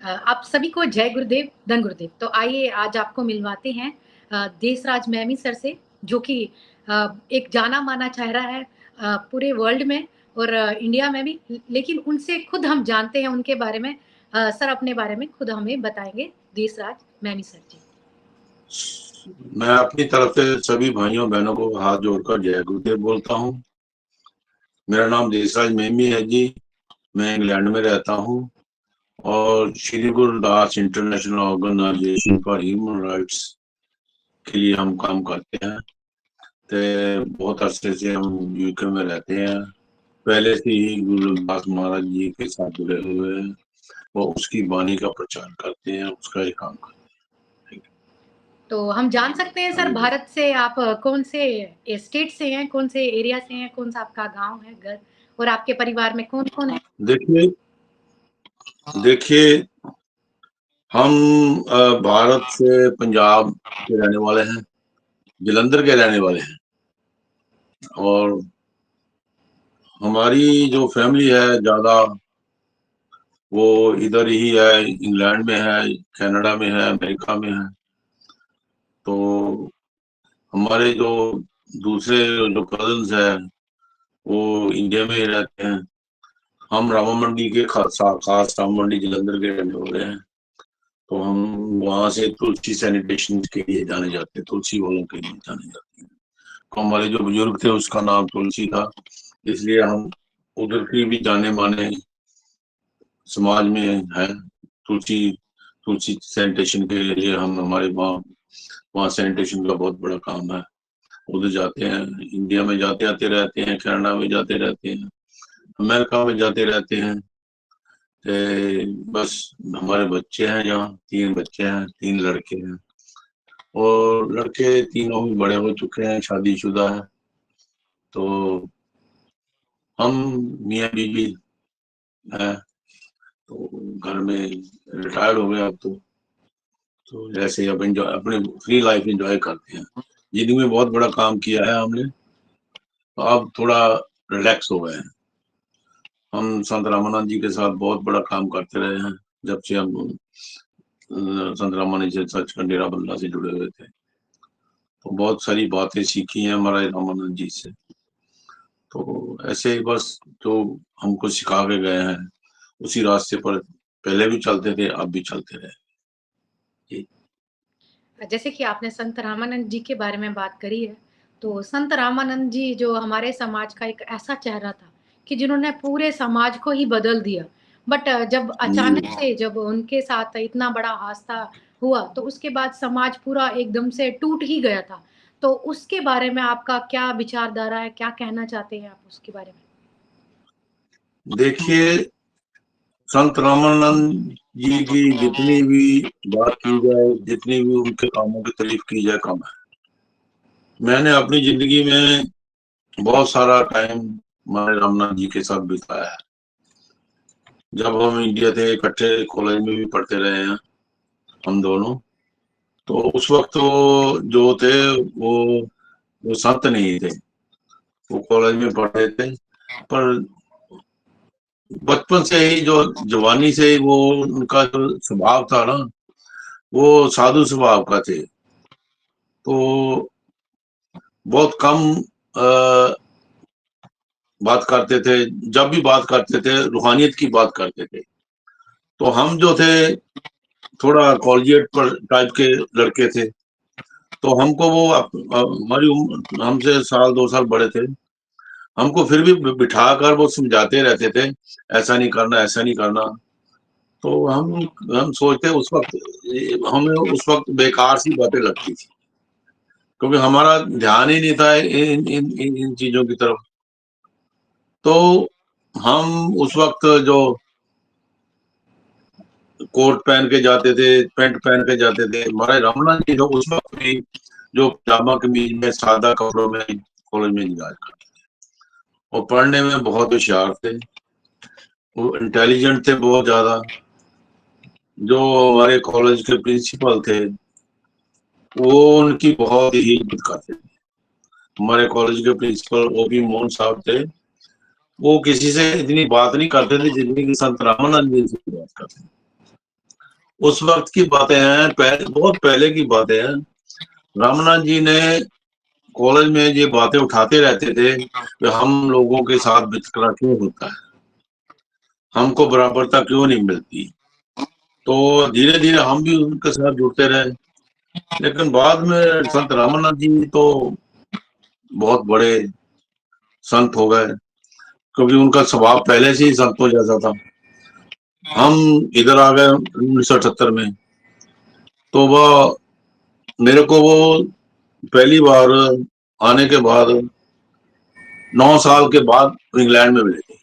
आप सभी को जय गुरुदेव, धन गुरुदेव। तो आइए आज आपको मिलवाते हैं देसराज मैमी सर से, जो कि एक जाना-माना चेहरा है पूरे वर्ल्ड में और इंडिया में भी। लेकिन उनसे खुद हम जानते हैं उनके बारे में। सर अपने बारे में खुद हमें बताएँगे, देसराज मैमी सर जी। मैं अपनी तरफ से सभी भाइयों बहनों को हाथ जोड़कर जय गुरुदेव बोलता हूँ। मेरा नाम देसराज मेमी है जी। मैं इंग्लैंड में रहता हूँ और Shri Gurudas international organisation for human rights के लिए हम काम करते हैं। तो बहुत अरसे से हम यूके में रहते हैं। पहले से ही गुरुदास महाराज जी के साथ जुड़े हुए हैं। वो उसकी वाणी का प्रचार करते हैं, उसका ही काम करते तो हम जान सकते हैं सर, हैं। भारत से आप कौन से स्टेट से हैं, कौन से एरिया से हैं, कौन-सा आपका गाँव है, घर और आपके परिवार में कौन-कौन है? देखिए देखिए हम भारत से पंजाब के रहने वाले हैं, जलंधर के रहने वाले हैं और हमारी जो फैमिली है ज्यादा वो इधर ही है, इंग्लैंड में है, कनाडा में है, अमेरिका में है। तो हमारे जो दूसरे जो कजन्स हैं वो इंडिया में ही रहते हैं। हम रामा मंडी के खास रामा मंडी जलंधर के रहने वाले हैं। तो हम वहां से तुलसी सैनिटेशन के लिए जाने जाते हैं, तुलसी वालों के लिए जाने जाते हैं। तो हमारे जो बुजुर्ग थे उसका नाम तुलसी था, इसलिए हम उधर की भी जाने माने समाज में है। तुलसी तुलसी सैनिटेशन के लिए हम हमारे वहाँ वहाँ सैनिटेशन का बहुत बड़ा काम है। उधर जाते हैं, इंडिया में जाते आते रहते हैं, कनाडा में जाते रहते हैं, अमेरिका में जाते रहते हैं। बस हमारे बच्चे हैं, यहाँ 3 बच्चे हैं, 3 लड़के हैं और लड़के तीनों भी बड़े हो चुके हैं, शादीशुदा है। तो हम मियाँ बीवी हैं, तो घर में रिटायर्ड हो गए अब तो जैसे अब एंजॉय अपने फ्री लाइफ एंजॉय करते हैं। जिंदगी में बहुत बड़ा काम किया है हमने, तो अब थोड़ा रिलैक्स हो गए हैं। हम संत रामानंद जी के साथ बहुत बड़ा काम करते रहे हैं जब से हम संत रामानंद जी सचखंड डेरा बल्ला से जुड़े हुए थे। तो बहुत सारी बातें सीखी हैं हमारे रामानंद जी से। तो ऐसे ही बस जो हमको सिखा के गए हैं उसी रास्ते पर पहले भी चलते थे, अब भी चलते रहे जी। जैसे कि आपने संत रामानंद जी के बारे में बात करी है, तो संत रामानंद जी जो हमारे समाज का एक ऐसा चेहरा था कि जिन्होंने पूरे समाज को ही बदल दिया। बट जब अचानक जी से जब उनके साथ इतना बड़ा हादसा हुआ, तो उसके बाद समाज पूरा एकदम से टूट ही गया था। तो उसके बारे में आपका क्या विचारधारा है? क्या कहना चाहते हैं आप उसके बारे में? देखिए, संत रामानंद जी की जितनी भी बात की जाए, जितनी भी उनके कामों की तारीफ की जाए कम है। मैंने अपनी जिंदगी में बहुत सारा टाइम हमारे रामनाथ जी के साथ बिताया है। जब हम इंडिया थे इकट्ठे कॉलेज में भी पढ़ते रहे हैं हम दोनों। तो उस वक्त वो जो थे वो संत नहीं थे, वो कॉलेज में पढ़ते थे। पर बचपन से ही जो जवानी से ही वो उनका जो स्वभाव था ना, वो साधु स्वभाव का थे। तो बहुत कम बात करते थे। जब भी बात करते थे रूहानियत की बात करते थे। तो हम जो थे थोड़ा कॉलेजिएट पर टाइप के लड़के थे। तो हमको वो हमारी उम्र हमसे 1 2 साल बड़े थे। हमको फिर भी बिठा कर वो समझाते रहते थे, ऐसा नहीं करना, ऐसा नहीं करना। तो हम सोचते उस वक्त हमें उस वक्त बेकार सी बातें लगती थी, क्योंकि हमारा ध्यान ही नहीं था इन चीजों की तरफ। तो हम उस वक्त जो कोट पहन के जाते थे, पैंट पहन के जाते थे, महाराज रामनाथ जी लोग उस वक्त भी जो पजामा कमीज में सादा कपड़ों में कॉलेज में इंतजार करते और पढ़ने में बहुत होशियार थे। वो इंटेलिजेंट थे बहुत ज्यादा। जो हमारे कॉलेज के प्रिंसिपल थे वो उनकी बहुत ही इज्जत करते थे। हमारे कॉलेज के प्रिंसिपल ओपी मोहन साहब थे। वो किसी से इतनी बात नहीं करते थे जितनी कि संत रामानंद जी से बात करते थे। उस वक्त की बातें हैं, बहुत पहले की बातें हैं। रामनाथ जी ने कॉलेज में ये बातें उठाते रहते थे कि हम लोगों के साथ वितकरा क्यों होता है, हमको बराबरता क्यों नहीं मिलती। तो धीरे धीरे हम भी उनके साथ जुड़ते रहे। लेकिन बाद में संत रामनाथ जी तो बहुत बड़े संत हो गए, क्योंकि उनका स्वभाव पहले से ही संतों जैसा था। हम इधर आ गए 1978 में, तो वह मेरे को वो पहली बार आने के बाद 9 साल के बाद इंग्लैंड में मिले थे।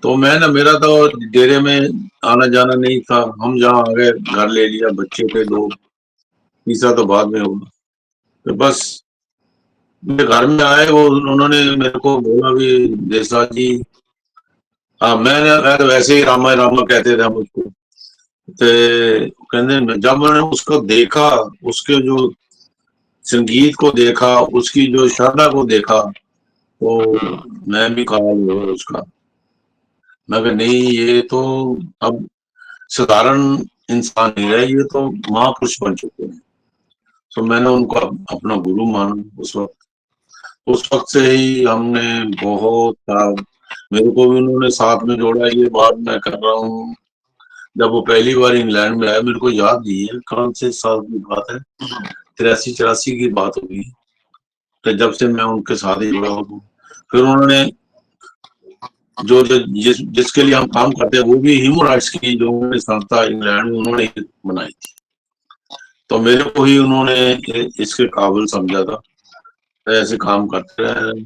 तो मैं ना, मेरा तो डेरे में आना जाना नहीं था। हम जहाँ आ गए, घर ले लिया, बच्चे थे 2, तीसरा तो बाद में होगा। तो बस मेरे घर में आए, वो उन्होंने मेरे को बोला भी देसराज जी, हाँ मैं तो वैसे ही रामा रामा कहते थे हम उसको। तो कहते जब मैंने उसको देखा, उसके जो संगीत को देखा, उसकी जो श्रद्धा को देखा, तो मैं भी कायल हुआ उसका। मैं कहा नहीं, ये तो अब साधारण इंसान नहीं रहे, ये तो महापुरुष बन चुके हैं। तो मैंने उनको अपना गुरु माना उस वक्त। उस वक्त से ही हमने बहुत मेरे को भी उन्होंने साथ में जोड़ा। ये बात मैं कर रहा हूँ, जब वो पहली बार इंग्लैंड में आया, मेरे को याद नहीं है कौन से साल की बात है, 83-84 की बात होगी। तो जब से मैं उनके साथ ही जुड़ा हूँ। फिर उन्होंने जो जिसके लिए हम काम करते हैं, वो भी ह्यूमन राइट्स की जो उन्होंने संस्था इंग्लैंड में उन्होंने बनाई थी। तो मेरे को ही उन्होंने इसके काबिल समझा था। तो ऐसे काम करते रहे।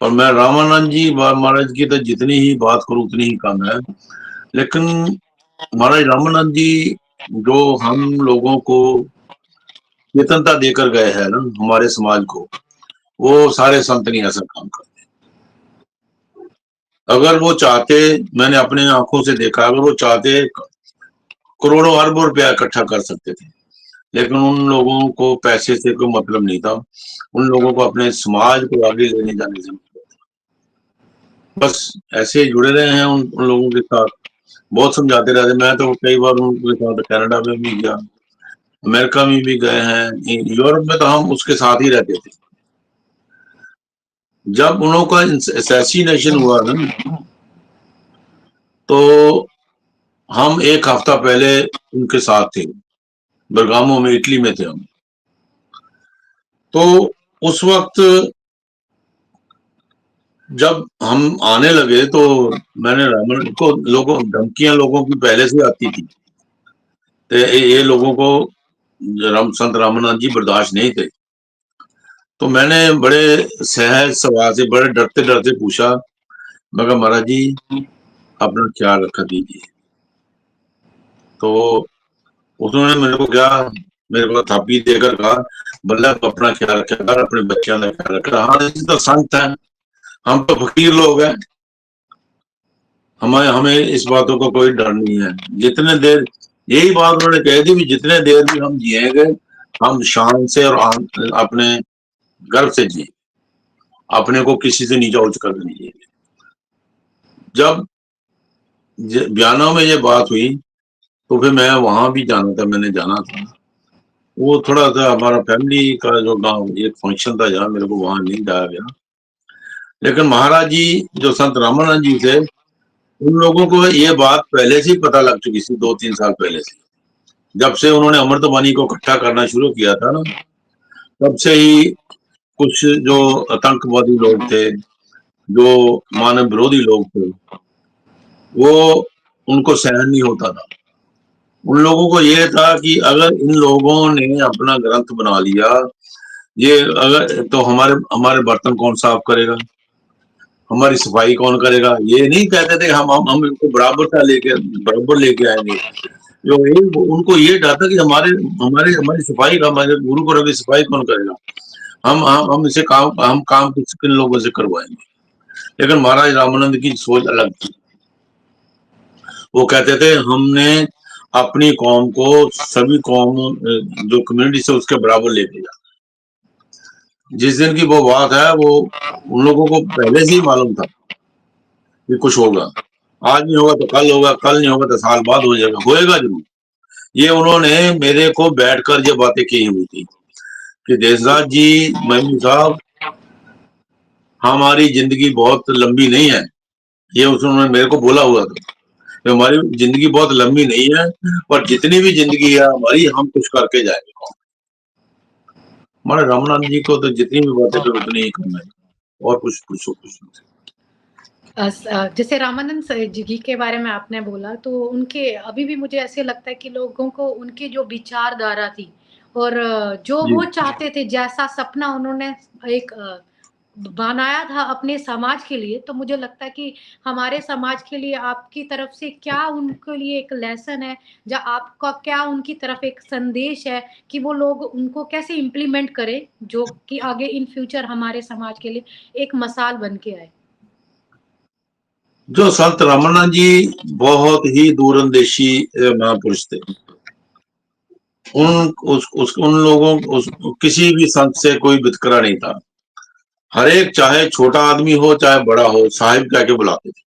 और मैं रामानंद जी महाराज की तो जितनी ही बात करूं उतनी ही कम है। लेकिन महाराज रामानंद जी जो हम लोगों को चेतनता देकर गए हैं ना, हमारे समाज को, वो सारे संत नहीं ऐसा काम करते। अगर वो चाहते, मैंने अपने आंखों से देखा, अगर वो चाहते करोड़ों अरबों रुपया इकट्ठा कर सकते थे। लेकिन उन लोगों को पैसे से कोई मतलब नहीं था। उन लोगों को अपने समाज को आगे लेने जाने से मतलब। बस ऐसे ही जुड़े रहे हैं उन लोगों के साथ। बहुत समझाते रहते। मैं तो कई बार उनके साथ कनाडा में भी गया, अमेरिका में भी गए हैं, यूरोप में तो हम उसके साथ ही रहते थे। जब उन लोगों का असैसिनेशन हुआ ना, तो हम एक हफ्ता पहले उनके साथ थे, बरगामो में, इटली में थे हम। तो उस वक्त जब हम आने लगे, तो मैंने रावण को, लोगों धमकियां लोगों की पहले से आती थी। तो ये लोगों को संत रामानंद जी बर्दाश्त नहीं थे। तो मैंने बड़े सहज स्वभाव से, बड़े डरते डरते पूछा, मैं कहा महाराज जी अपना ख्याल रखा दीजिए। तो उन्होंने मेरे को क्या, मेरे को थापी देकर कहा, बल्लभ अपना ख्याल रखा कर, अपने बच्चों का ख्याल रखा। हाँ ये तो संत है, हम तो फकीर लोग हैं, हमें हमें इस बातों का कोई डर नहीं है। जितने देर, यही बात उन्होंने कह दी भी, जितने देर भी हम जिएंगे, हम शान से और अपने गर्व से जिए, अपने को किसी से नीचा उच्च कर नहीं जिएंगे। जब बयानों में ये बात हुई, तो फिर मैं वहां भी जाना था, मैंने जाना था। वो थोड़ा सा हमारा फैमिली का जो गांव, एक फंक्शन था जहाँ, मेरे को वहां नहीं जाया गया। लेकिन महाराज जी जो संत रामानंद जी थे, उन लोगों को ये बात पहले से ही पता लग चुकी थी, 2-3 साल पहले से। जब से उन्होंने अमृतवाणी को इकट्ठा करना शुरू किया था ना, तब से ही कुछ जो आतंकवादी लोग थे, जो मानव विरोधी लोग थे, वो उनको सहन नहीं होता था। उन लोगों को ये था कि अगर इन लोगों ने अपना ग्रंथ बना लिया, ये अगर, तो हमारे हमारे बर्तन कौन साफ करेगा, हमारी सफाई कौन करेगा। ये नहीं कहते थे हम इनको बराबर लेके आएंगे। जो उनको ये डर था कि हमारे हमारे हमारी सफाई का, हमारे गुरु घरों की सफाई कौन करेगा। हम इसे काम, हम काम किन लोगों से करवाएंगे। लेकिन महाराज रामानंद की सोच अलग थी। वो कहते थे हमने अपनी कौम को, सभी कौम जो कम्युनिटी से, उसके बराबर लेके जाना। जिस दिन की वो बात है, वो उन लोगों को पहले से ही मालूम था कि कुछ होगा। आज नहीं होगा तो कल होगा, कल नहीं होगा तो साल बाद हो जाएगा, होएगा जरूर। ये उन्होंने मेरे को बैठकर ये बातें की हुई थी कि देशराज जी, महमूद साहब, हमारी जिंदगी बहुत लंबी नहीं है। ये उन्होंने मेरे को बोला हुआ था कि हमारी जिंदगी बहुत लंबी नहीं है, और जितनी भी जिंदगी है हमारी, हम कुछ करके जाएंगे। हमारे रामनाथ जी को तो जितनी भी बातें पे उतनी ही कम है, और कुछ जैसे रामानंद जी के बारे में आपने बोला, तो उनके अभी भी मुझे ऐसे लगता है कि लोगों को उनकी जो विचारधारा थी और जो जी। वो चाहते थे, जैसा सपना उन्होंने एक बनाया था अपने समाज के लिए, तो मुझे लगता है कि हमारे समाज के लिए आपकी तरफ से क्या उनके लिए एक लेसन है, या आपका क्या उनकी तरफ एक संदेश है कि वो लोग उनको कैसे इम्प्लीमेंट करें, जो कि आगे इन फ्यूचर हमारे समाज के लिए एक मिसाल बन के आए। जो संत रामानंद जी बहुत ही दूरंदेशी महापुरुष थे। उन लोगों किसी भी संत से कोई वितकरा नहीं था। हर एक, चाहे छोटा आदमी हो चाहे बड़ा हो, साहिब कह के बुलाते थे।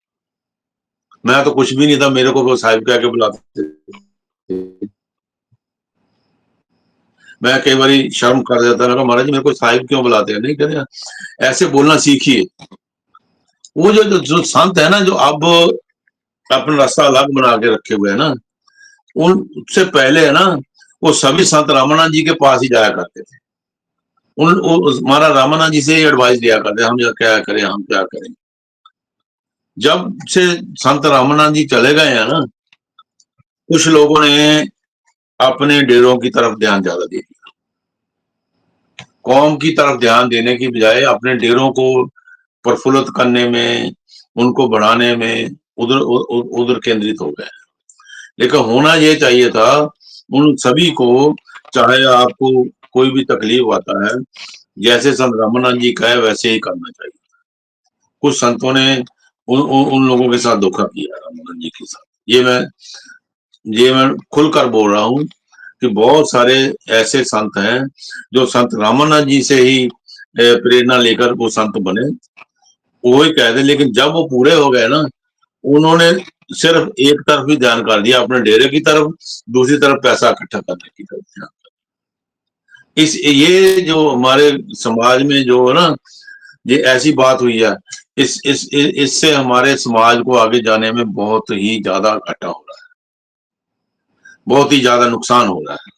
मैं तो कुछ भी नहीं था, मेरे को वो साहिब कह के बुलाते थे। मैं कई बार शर्म कर देता, मैं महाराज जी मेरे को साहिब क्यों बुलाते हैं? नहीं कहते, ऐसे बोलना सीखिए। वो जो संत है ना, जो अब अपना रास्ता अलग बना के रखे हुए है ना, उनसे पहले है ना, वो सभी संत रामानंद जी के पास ही जाया करते थे। हमारा रामानंद जी से ही एडवाइस लिया करते, हम क्या करें, हम क्या करें। जब से संत रामानंद जी चले गए हैं ना, कुछ लोगों ने अपने डेरों की तरफ ध्यान ज्यादा दे दिया। कौम की तरफ ध्यान देने की बजाय अपने डेरों को प्रफुल्लित करने में, उनको बढ़ाने में उधर उधर केंद्रित हो गए। लेकिन होना ये चाहिए था उन सभी को, चाहे आपको कोई भी तकलीफ आता है, जैसे संत रामानंद जी कहे वैसे ही करना चाहिए। कुछ संतों ने उन लोगों के साथ धोखा किया रामानंद जी के साथ। ये मैं खुलकर बोल रहा हूँ कि बहुत सारे ऐसे संत हैं जो संत रामानंद जी से ही प्रेरणा लेकर वो संत बने, वो ही कहते। लेकिन जब वो पूरे हो गए ना, उन्होंने सिर्फ एक तरफ ही ध्यान कर दिया, अपने डेरे की तरफ, दूसरी तरफ पैसा इकट्ठा करने की तरफ ध्यान। ये जो हमारे समाज में जो है ना, ये ऐसी बात हुई है, इससे हमारे समाज को आगे जाने में बहुत ही ज्यादा घाटा हो रहा है, बहुत ही ज्यादा नुकसान हो रहा है।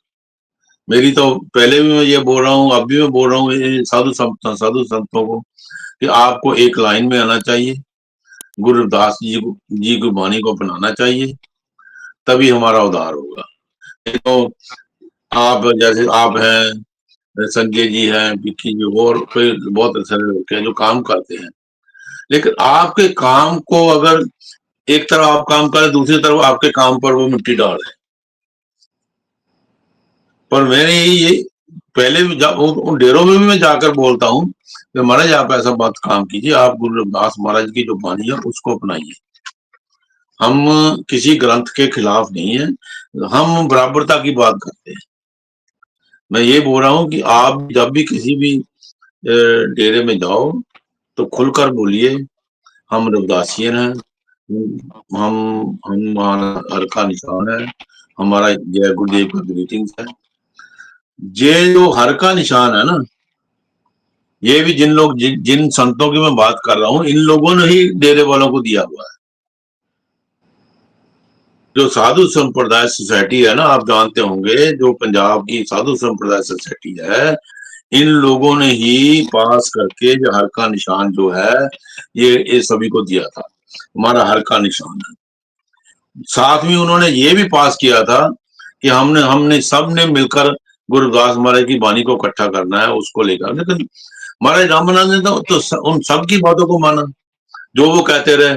मेरी तो पहले भी मैं ये बोल रहा हूँ, अब भी मैं बोल रहा हूँ साधु संतों को कि आपको एक लाइन में आना चाहिए, गुरु रविदास जी की वाणी को अपनाना चाहिए, तभी हमारा उद्धार होगा। तो आप जैसे आप हैं, संजय जी हैं, विक्की जी, और कोई बहुत सारे लोग हैं जो काम करते हैं, लेकिन आपके काम को अगर एक तरफ आप काम करें, दूसरी तरफ आपके काम पर वो मिट्टी डाल रहे हैं। पर मैंने ये पहले भी उन डेरों में भी मैं जाकर बोलता हूँ कि महाराज आप ऐसा बात काम कीजिए, आप गुरु रविदास महाराज की जो वाणी है उसको अपनाइए। हम किसी ग्रंथ के खिलाफ नहीं है, हम बराबरता की बात करते हैं। मैं ये बोल रहा हूँ कि आप जब भी किसी भी डेरे में जाओ तो खुलकर बोलिए, हम रविदासियन हैं, हम हमारा हर का निशान है, हमारा जय गुरुदेव का ग्रीटिंग्स है। ये जो हर का निशान है ना, ये भी जिन संतों की मैं बात कर रहा हूँ, इन लोगों ने ही डेरे वालों को दिया हुआ है। जो साधु संप्रदाय सोसाइटी है ना, आप जानते होंगे, जो पंजाब की साधु संप्रदाय सोसाइटी है, इन लोगों ने ही पास करके जो हर का निशान जो है, ये सभी को दिया था, हमारा हर का निशान है। साथ में उन्होंने ये भी पास किया था कि हमने हमने सब ने मिलकर गुरुदास महाराज की वाणी को इकट्ठा करना है, उसको लेकर। लेकिन महाराज रामानंद ने तो उन सब की बातों को माना जो वो कहते रहे।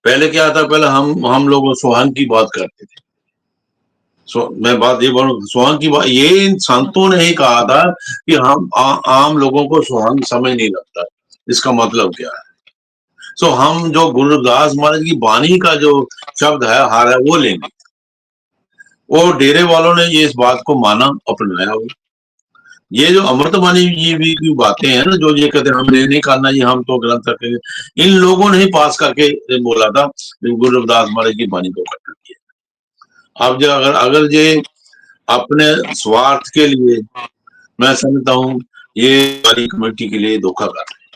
पहले क्या था, पहले हम लोग सोहंग की बात करते थे। मैं बात ये बोलूं, सोहंग की बात ये इन संतों ने ही कहा था कि हम आम लोगों को सोहंग समझ नहीं लगता, इसका मतलब क्या है। हम जो गुरुदास महाराज की वाणी का जो शब्द है, हार है, वो लेंगे। वो डेरे वालों ने ये इस बात को माना, अपनाया। वो ये जो अमृतवाणी जी भी की बातें हैं ना, जो ये कहते हैं हमने नहीं करना जी, हम तो ग्रंथ रखेंगे, इन लोगों ने ही पास करके बोला था गुरु रविदास महाराज की वाणी को इकट्ठा किया। अब जो अगर अगर ये अपने स्वार्थ के लिए, मैं समझता हूँ ये हमारी कमेटी के लिए धोखा कर रहे हैं,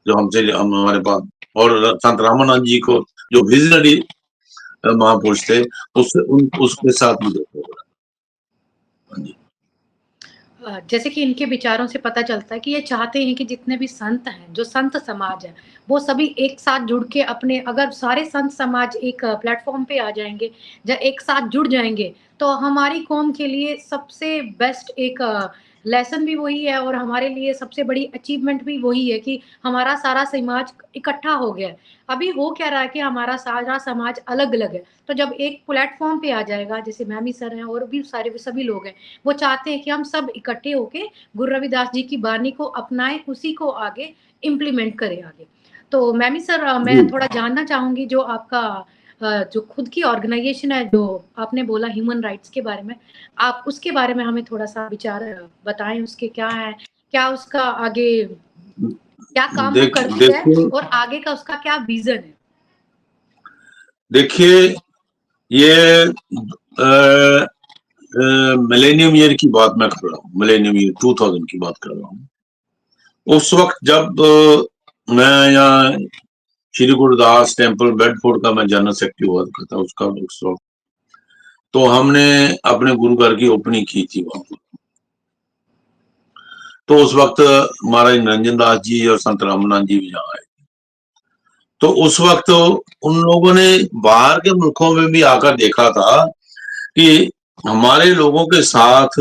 जो हम हमारे पास, और संत रामानंद जी को जो विजनरी महापुरुष थे, उसके साथ भी धोखा हो रहा है। हाँ जी। जैसे कि इनके विचारों से पता चलता है कि ये चाहते हैं कि जितने भी संत हैं, जो संत समाज है, वो सभी एक साथ जुड़ के अपने, अगर सारे संत समाज एक प्लेटफ़ॉर्म पे आ जाएँगे, एक साथ जुड़ जाएँगे, तो हमारी कौम के लिए सबसे बेस्ट एक लेसन भी वही है, और हमारे लिए सबसे बड़ी अचीवमेंट भी वही है कि हमारा सारा समाज इकट्ठा हो गया है। अभी हो क्या रहा है कि हमारा सारा समाज अलग-अलग है, तो जब एक प्लेटफ़ॉर्म पे आ जाएगा, जैसे मैमी सर हैं और भी सारे सभी लोग हैं, वो चाहते हैं कि हम सब इकट्ठे होके गुरु रविदास जी की वाणी को अपनाएँ, उसी को आगे इम्प्लीमेंट करें आगे। तो मैमी सर, जी। मैं थोड़ा जानना चाहूँगी, जो आपका जो खुद की ऑर्गनाइज़ेशन है, जो आपने बोला ह्यूमन राइट्स के बारे में, आप उसके बारे में हमें थोड़ा-सा विचार बताएँ, उसके क्या हैं? क्या उसका आगे क्या काम वो करती है, देखिए, और आगे का उसका क्या विज़न है? देखिए ये मिलेनियम ईयर की बात मैं कर रहा हूँ, मिलेनियम ईयर 2000 की बात कर रहा हूँ। उस वक्त जब मैं यहाँ श्री गुरुदास टेम्पल बेडफोर्ड का मैं जनरल सेक्रेटरी हुआ करता उसका उस वक्त, तो हमने अपने गुरु घर की ओपनिंग की थी वहां पर। तो उस वक्त महाराज निरंजन दास जी और संत रामनाथ जी भी यहाँ आए। तो उस वक्त उन लोगों ने बाहर के मुल्कों में भी आकर देखा था कि हमारे लोगों के साथ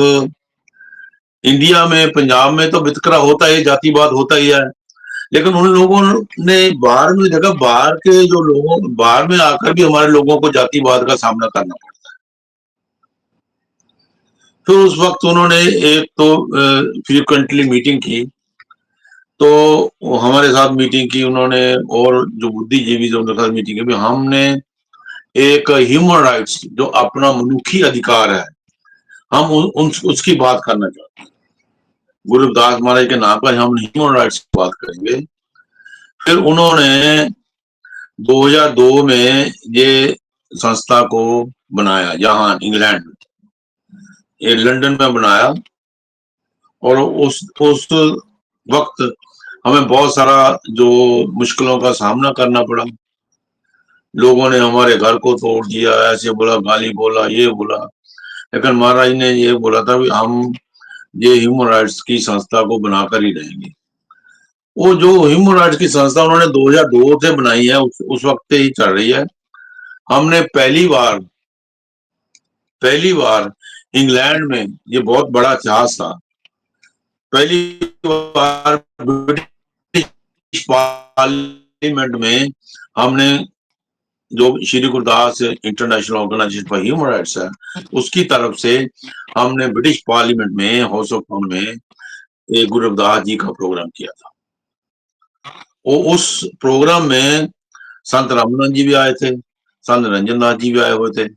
इंडिया में, पंजाब में तो वितकरा होता है, जातिवाद होता ही है, लेकिन उन लोगों ने बाहर में देखा, बाहर के जो लोगों, बाहर में आकर भी हमारे लोगों को जातिवाद का सामना करना पड़ता है। फिर उस वक्त उन्होंने एक तो फ्रीक्वेंटली मीटिंग की, तो हमारे साथ मीटिंग की उन्होंने, और जो बुद्धिजीवी जो उनके साथ मीटिंग की, हमने एक ह्यूमन राइट्स जो अपना मनुष्य अधिकार है, हम उसकी बात करना चाहते हैं। गुरुदास महाराज के नाम पर हम ह्यूमन राइट्स की बात करेंगे। फिर उन्होंने 2002 में ये संस्था को बनाया, यहाँ इंग्लैंड में, ये लंदन में बनाया, और उस वक्त हमें बहुत सारा जो मुश्किलों का सामना करना पड़ा। लोगों ने हमारे घर को तोड़ दिया, ऐसे बोला, गाली बोला, ये बोला, लेकिन महाराज ने ये बोला था कि हम ये ह्यूमन राइट्स की संस्था को बनाकर ही रहेंगे। वो जो ह्यूमन राइट्स की संस्था उन्होंने 2002 से बनाई है, उस वक्त से ही चल रही है। हमने पहली बार इंग्लैंड में, ये बहुत बड़ा इतिहास था, पहली बार ब्रिटिश पार्लियामेंट में हमने, जो Shri Gurudas international organisation for human rights है, उसकी तरफ से हमने ब्रिटिश पार्लियामेंट में, हाउस ऑफ कॉमन में, एक गुरु रविदास जी का प्रोग्राम किया था। वो उस प्रोग्राम में संत रामानंद जी भी आए थे, संत निरंजन दास जी भी आए हुए थे,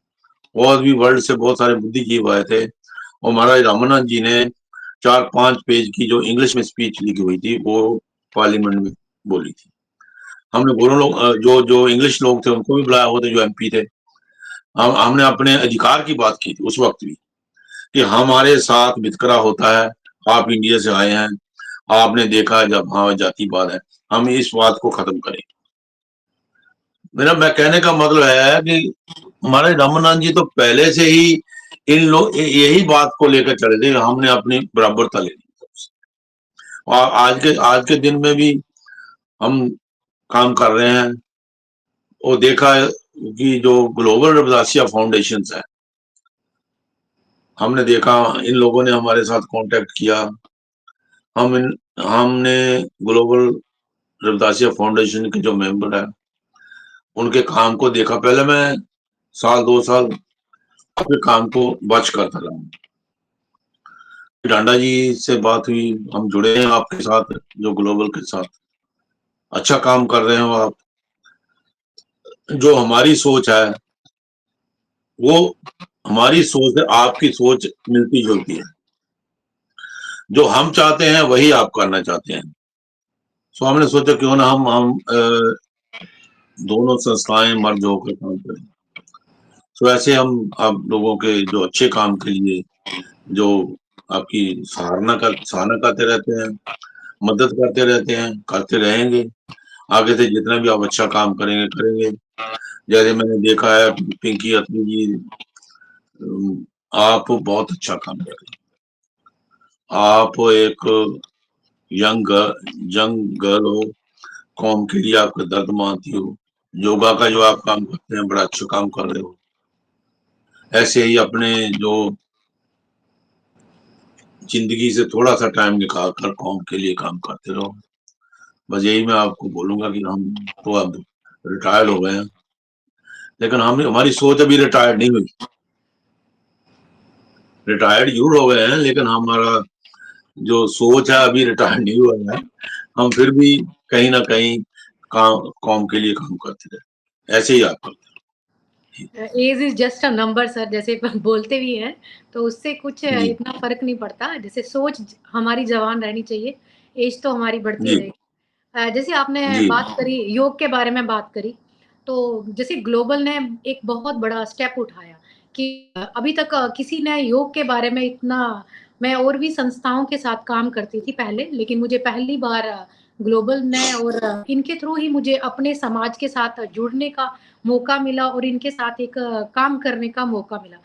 और भी वर्ल्ड से बहुत सारे बुद्धिजीवी आए थे। और महाराज रामानंद जी ने 4-5 पेज की जो इंग्लिश में स्पीच लिखी हुई थी, वो पार्लियामेंट में बोली थी। हमने दोनों लोग, जो जो इंग्लिश लोग थे उनको भी बुलाया हुआ था, जो एमपी थे। हमने अपने अधिकार की बात की थी उस वक्त भी, कि हमारे साथ वितकरा होता है, आप इंडिया से आए हैं, आपने देखा है जब हाँ जातिवाद है, हम इस बात को खत्म करें। मेरा मैं कहने का मतलब है कि हमारे रामानंद जी तो पहले से ही इन लोग यही बात को लेकर चले थे, हमने अपनी बराबरता लेनी। और आज के दिन में भी हम काम कर रहे हैं। और देखा है कि जो ग्लोबल रविदासिया फाउंडेशन है, हमने देखा इन लोगों ने हमारे साथ कांटेक्ट किया। हमने ग्लोबल रविदासिया फाउंडेशन के जो मेंबर है उनके काम को देखा। पहले मैं 1-2 साल अपने काम को वॉच करता रहा। डांडा जी से बात हुई, हम जुड़े हैं आपके साथ, जो ग्लोबल के साथ अच्छा काम कर रहे हो आप। जो हमारी सोच है, वो हमारी सोच है, आपकी सोच मिलती जुलती है। जो हम चाहते हैं वही आप करना चाहते हैं। सो हमने सोचा क्यों ना हम दोनों संस्थाएं मर्ज होकर काम करें। तो ऐसे हम आप लोगों के जो अच्छे काम के लिए जो आपकी सराहना करते रहते हैं, मदद करते रहते हैं, करते रहेंगे। आगे से जितना भी आप अच्छा काम करेंगे करेंगे। जैसे मैंने देखा है पिंकी अतरी जी, आप बहुत अच्छा काम कर रहे हैं। आप एक यंग यंग गर्ल हो, कौम के लिए आपका दर्द मानती हो। योगा का जो आप काम करते हैं बड़ा अच्छा काम कर रहे हो। ऐसे ही अपने जो जिंदगी से थोड़ा सा टाइम निकाल कर कौम के लिए काम करते रहो। बस यही मैं आपको बोलूंगा कि हम तो अब रिटायर्ड हो गए हैं, लेकिन हम हमारी सोच अभी रिटायर्ड नहीं हुई। रिटायर्ड जरूर हो गए हैं, लेकिन हमारा जो सोच है अभी रिटायर्ड नहीं हुआ है। हम फिर भी कहीं ना कहीं काम कौम के लिए काम करते रहे। ऐसे ही आप करते age is just a number sir, जैसे बोलते भी हैं, तो उससे कुछ हैं। जी इतना फर्क नहीं पड़ता। जैसे सोच हमारी जवान रहनी चाहिए, एज तो हमारी बढ़ती जी रहेगी। जैसे आपने जी बात करी, योग के बारे में बात करी, तो जैसे ग्लोबल ने एक बहुत बड़ा स्टेप उठाया कि अभी तक किसी ने योग के बारे में इतना, मैं और भी संस्थाओं के साथ काम करती थी पहले, लेकिन मुझे पहली बार ग्लोबल ने और इनके थ्रू ही मुझे अपने समाज के साथ जुड़ने का मौका मिला और इनके साथ एक काम करने का मौका मिला।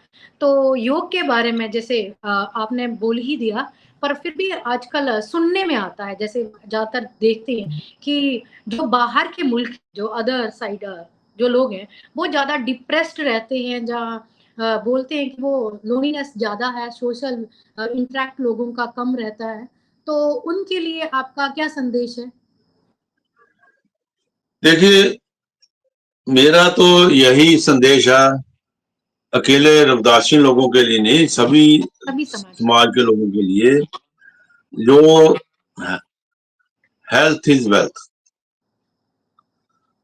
तो योग के बारे में जैसे आपने बोल ही दिया, पर फिर भी आजकल सुनने में आता है, जैसे ज़्यादातर देखते हैं कि जो बाहर के मुल्क, जो अदर साइड जो लोग हैं, वो ज़्यादा डिप्रेस्ड रहते हैं, जहाँ बोलते हैं कि वो लोनलीनेस ज़्यादा है, सोशल इंटरैक्ट लोगों का कम रहता है। तो उनके लिए आपका क्या संदेश है? देखिए, मेरा तो यही संदेश है, अकेले रविदासी लोगों के लिए नहीं, सभी सभी समाज समाज के लोगों के लिए। जो हेल्थ इज वेल्थ।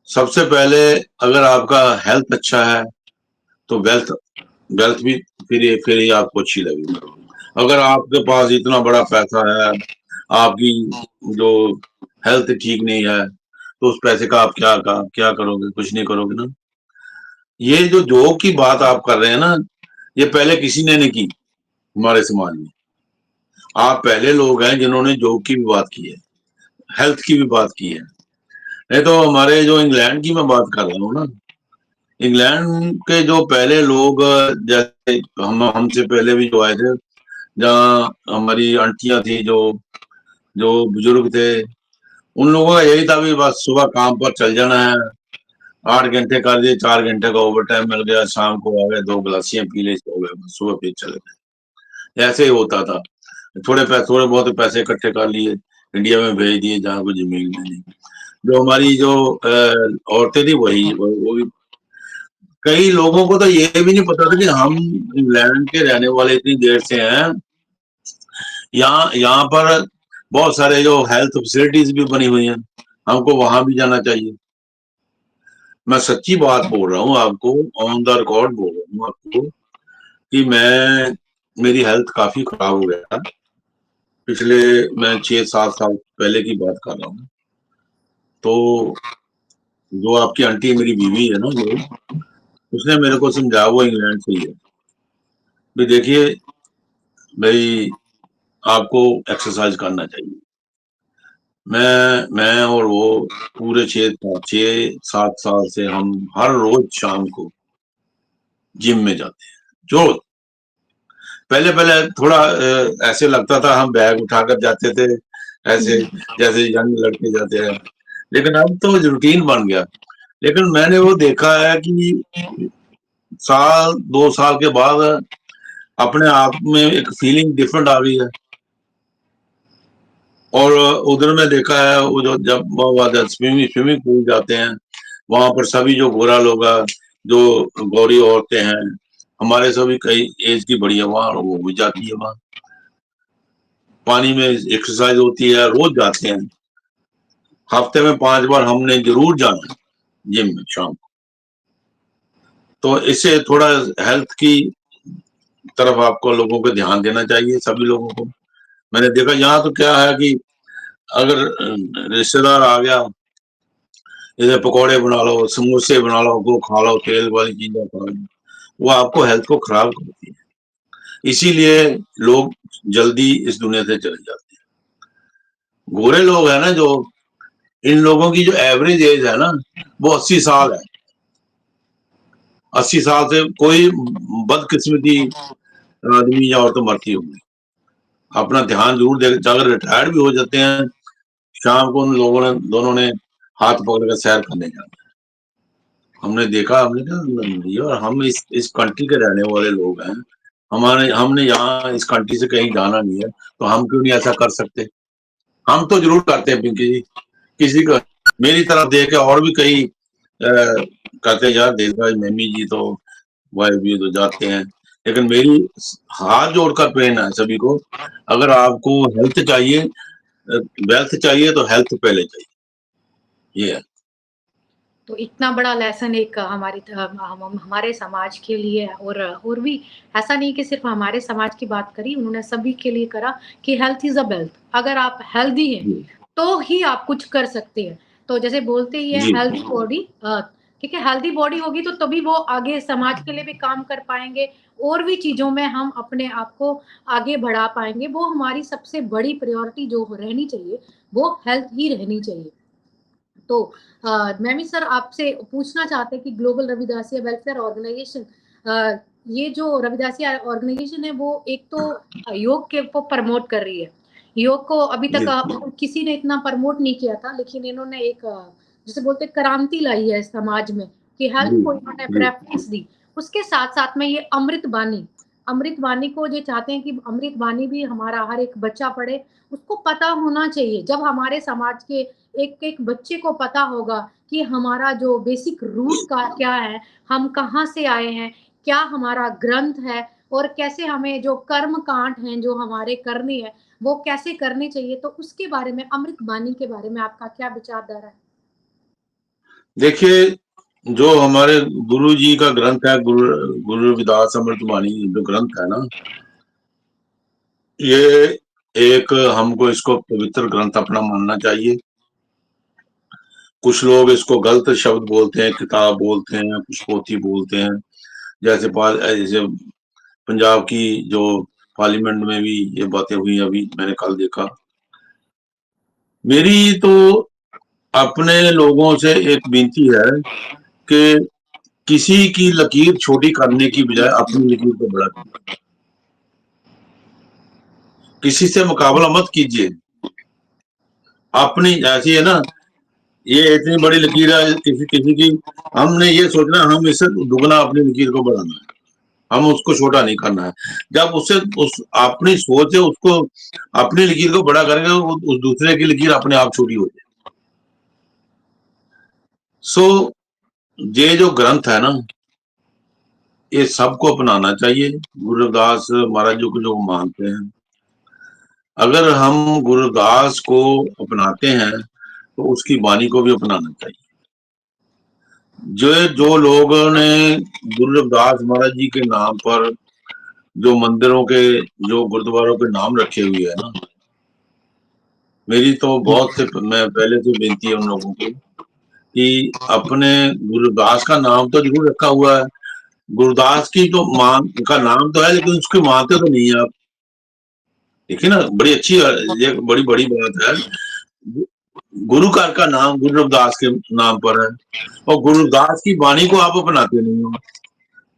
सबसे पहले अगर आपका हेल्थ अच्छा है तो वेल्थ वेल्थ भी फिर ही आपको अच्छी लगेगी। अगर आपके पास इतना बड़ा पैसा है, आपकी जो हेल्थ ठीक नहीं है, तो उस पैसे का आप क्या करोगे? कुछ नहीं करोगे ना। ये जो जॉब की बात आप कर रहे हैं ना, ये पहले किसी ने नहीं की हमारे समाज में। आप पहले लोग हैं जिन्होंने जॉब की भी बात की है, हेल्थ की भी बात की है। नहीं तो हमारे जो इंग्लैंड की मैं बात कर रहा हूँ ना, इंग्लैंड के जो पहले लोग, जैसे हम हमसे पहले भी जो आए थे, जहाँ हमारी आंटियां थी, जो जो बुजुर्ग थे, उन लोगों का यही था भी बस सुबह काम पर चल जाना है। 8 घंटे कर दिए, 4 घंटे का ओवर टाइम मिल गया, शाम को आ गए, 2 गिलासियां पी ली, सो गए, बस सुबह फिर चले गए। ऐसे ही होता था। थोड़े बहुत पैसे इकट्ठे कर लिए, इंडिया में भेज दिए जहाँ कोई जमीन नहीं। जो हमारी जो औरतें थी वो भी, कई लोगों को तो ये भी नहीं पता था कि हम इंग्लैंड के रहने वाले इतनी देर से हैं। यहाँ यहाँ पर बहुत सारे जो हेल्थ फैसिलिटीज भी बनी हुई हैं, हमको वहां भी जाना चाहिए। मैं सच्ची बात बोल रहा हूँ आपको, ऑन द रिकॉर्ड बोल रहा हूँ आपको, कि मेरी हेल्थ काफी खराब हो गया था पिछले, मैं 6-7 साल पहले की बात कर रहा हूँ। तो जो आपकी आंटी मेरी बीवी है ना, जो उसने मेरे को समझाया, वो इंग्लैंड से ही है, भी देखिए भाई, आपको एक्सरसाइज करना चाहिए। मैं और वो पूरे 6-7 साल से हम हर रोज शाम को जिम में जाते हैं। जो पहले पहले थोड़ा ऐसे लगता था, हम बैग उठाकर जाते थे ऐसे, जैसे यंग लड़के जाते हैं, लेकिन अब तो रूटीन बन गया। लेकिन मैंने वो देखा है कि 2 साल के बाद अपने आप में एक फीलिंग डिफरेंट आ गई है। और उधर में देखा है, वो जो जब स्विमिंग स्विमिंग पूल जाते हैं, वहां पर सभी जो गोरा लोग हैं, जो गौरी औरतें हैं, हमारे सभी कई एज की बढ़िया, वहां वो भी जाती है। वहां पानी में एक्सरसाइज होती है, रोज जाते हैं। हफ्ते में 5 बार हमने जरूर जाना है जिम में शाम को। तो इससे थोड़ा हेल्थ की तरफ आपको लोगों को ध्यान देना चाहिए, सभी लोगों को। मैंने देखा यहाँ तो क्या है कि अगर रिश्तेदार आ गया, इधर पकौड़े बना लो, समोसे बना लो, वो खा लो, तेल वाली चीजें खा लो, वो आपको हेल्थ को खराब करती है। इसीलिए लोग जल्दी इस दुनिया से चले जाते हैं। गोरे लोग हैं ना जो, इन लोगों की जो एवरेज एज है ना, वो 80 साल है। 80 साल से कोई बदकिस्मती आदमी या औरत तो मरती होगी। अपना ध्यान जरूर दे, अगर रिटायर्ड भी हो जाते हैं, शाम को उन लोगों ने दोनों ने हाथ पकड़ कर सैर करने जाना। हमने देखा, हमने कहा यार हम इस कंट्री के रहने वाले लोग हैं, हमने यहाँ इस कंट्री से कहीं जाना नहीं है, तो हम क्यों नहीं ऐसा कर सकते? हम तो जरूर करते हैं पिंकी जी। किसी को मेरी तरफ देख के और भी कई कहते हैं यार देशराज मेमी जी तो वाइफ भी तो जाते हैं, लेकिन मेरी हाथ जोड़कर प्रेरणा है सभी को, अगर आपको हेल्थ चाहिए, वेल्थ चाहिए, तो हेल्थ पहले चाहिए। ये है। तो इतना बड़ा लेसन एक हमारे समाज के लिए, और भी ऐसा नहीं कि सिर्फ हमारे समाज की बात करी, उन्होंने सभी के लिए करा कि हेल्थ इज अ वेल्थ। अगर आप हेल्दी हैं जी तो ही आप कुछ कर सकते हैं। तो जैसे बोलते ही है जी हेल्दी बॉडी, ठीक है, हेल्दी बॉडी होगी तो तभी वो आगे समाज के लिए भी काम कर पाएंगे, और भी चीजों में हम अपने आप को आगे बढ़ा पाएंगे। वो हमारी सबसे बड़ी प्रायोरिटी जो रहनी चाहिए, वो हेल्थ ही रहनी चाहिए। तो मैं भी सर आपसे पूछना चाहते हैं कि ग्लोबल रविदासिया वेलफेयर ऑर्गेनाइजेशन, ये जो रविदासिया ऑर्गेनाइजेशन है, वो एक तो योग के को प्रमोट कर रही है। योग को अभी जी तक किसी ने इतना प्रमोट नहीं किया था, लेकिन इन्होंने एक जिसे बोलते हैं क्रांति लाई है समाज में, कि हेल्थ जी को इन्होंने जी प्रेफरेंस दी। उसके साथ साथ में ये अमृत वाणी को ये चाहते हैं कि अमृत वाणी भी हमारा हर एक बच्चा पढ़े, उसको पता होना चाहिए। जब हमारे समाज के एक-एक बच्चे को पता होगा कि हमारा जो बेसिक रूट का क्या है, हम कहाँ से आए हैं, क्या हमारा ग्रंथ है, और कैसे हमें जो कर्म कांड हैं, जो हमारे करने हैं, वो कैसे करने चाहिए। तो उसके बारे में, अमृत बानी के बारे में आपका क्या विचारधारा है? देखिए, जो हमारे गुरु जी का ग्रंथ है, गुरु गुरु रविदास अमृतवाणी जो ग्रंथ है ना, ये एक, हमको इसको पवित्र ग्रंथ अपना मानना चाहिए। कुछ लोग इसको गलत शब्द बोलते हैं, किताब बोलते हैं, कुछ पोथी बोलते हैं। जैसे पंजाब की जो पार्लियामेंट में भी ये बातें हुई, अभी मैंने कल देखा। मेरी तो अपने लोगों से एक विनती है कि किसी की लकीर छोटी करने की बजाय अपनी लकीर को बड़ा कीजिए। किसी से मुकाबला मत कीजिए। अपनी ऐसी है ना, ये इतनी बड़ी लकीर है किसी किसी की, हमने ये सोचना हम इससे दुगना अपनी लकीर को बढ़ाना है, हम उसको छोटा नहीं करना है। जब उससे उस अपनी सोच है उसको, अपनी लकीर को बड़ा करेंगे, उस दूसरे की लकीर अपने आप छोटी हो जाए। सो ये जो ग्रंथ है ना, ये सबको अपनाना चाहिए। गुरु रविदास महाराज जी को जो मानते हैं, अगर हम गुरुदास को अपनाते हैं तो उसकी वाणी को भी अपनाना चाहिए। जो जो लोगों ने गुरु रविदास महाराज जी के नाम पर जो मंदिरों के, जो गुरुद्वारों के नाम रखे हुए है ना, मेरी तो बहुत से मैं पहले से विनती है उन लोगों को कि अपने गुरुदास का नाम तो जरूर रखा हुआ है, गुरुदास की तो मान का नाम तो है, लेकिन उसकी मानते तो नहीं है आप। देखिए ना, बड़ी अच्छी, ये बड़ी बड़ी बात है। गुरु का नाम गुरु रविदास के नाम पर है, और गुरुदास की वाणी को आप अपनाते नहीं हो।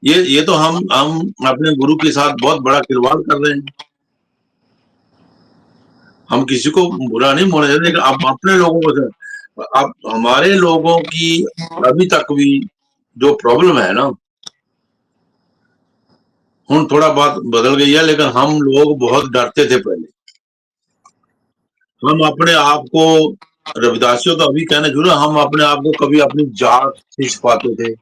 ये तो हम अपने गुरु के साथ बहुत बड़ा खिलवाड़ कर रहे हैं। हम किसी को बुरा नहीं बोल रहे, लेकिन अब अपने लोगों को, अब हमारे लोगों की अभी तक भी जो प्रॉब्लम है ना, हम थोड़ा बात बदल गई है, लेकिन हम लोग बहुत डरते थे पहले। हम अपने आप को रविदासियों तो अभी कहना जरूर, हम अपने आप को कभी अपनी जात नहीं छिपाते थे।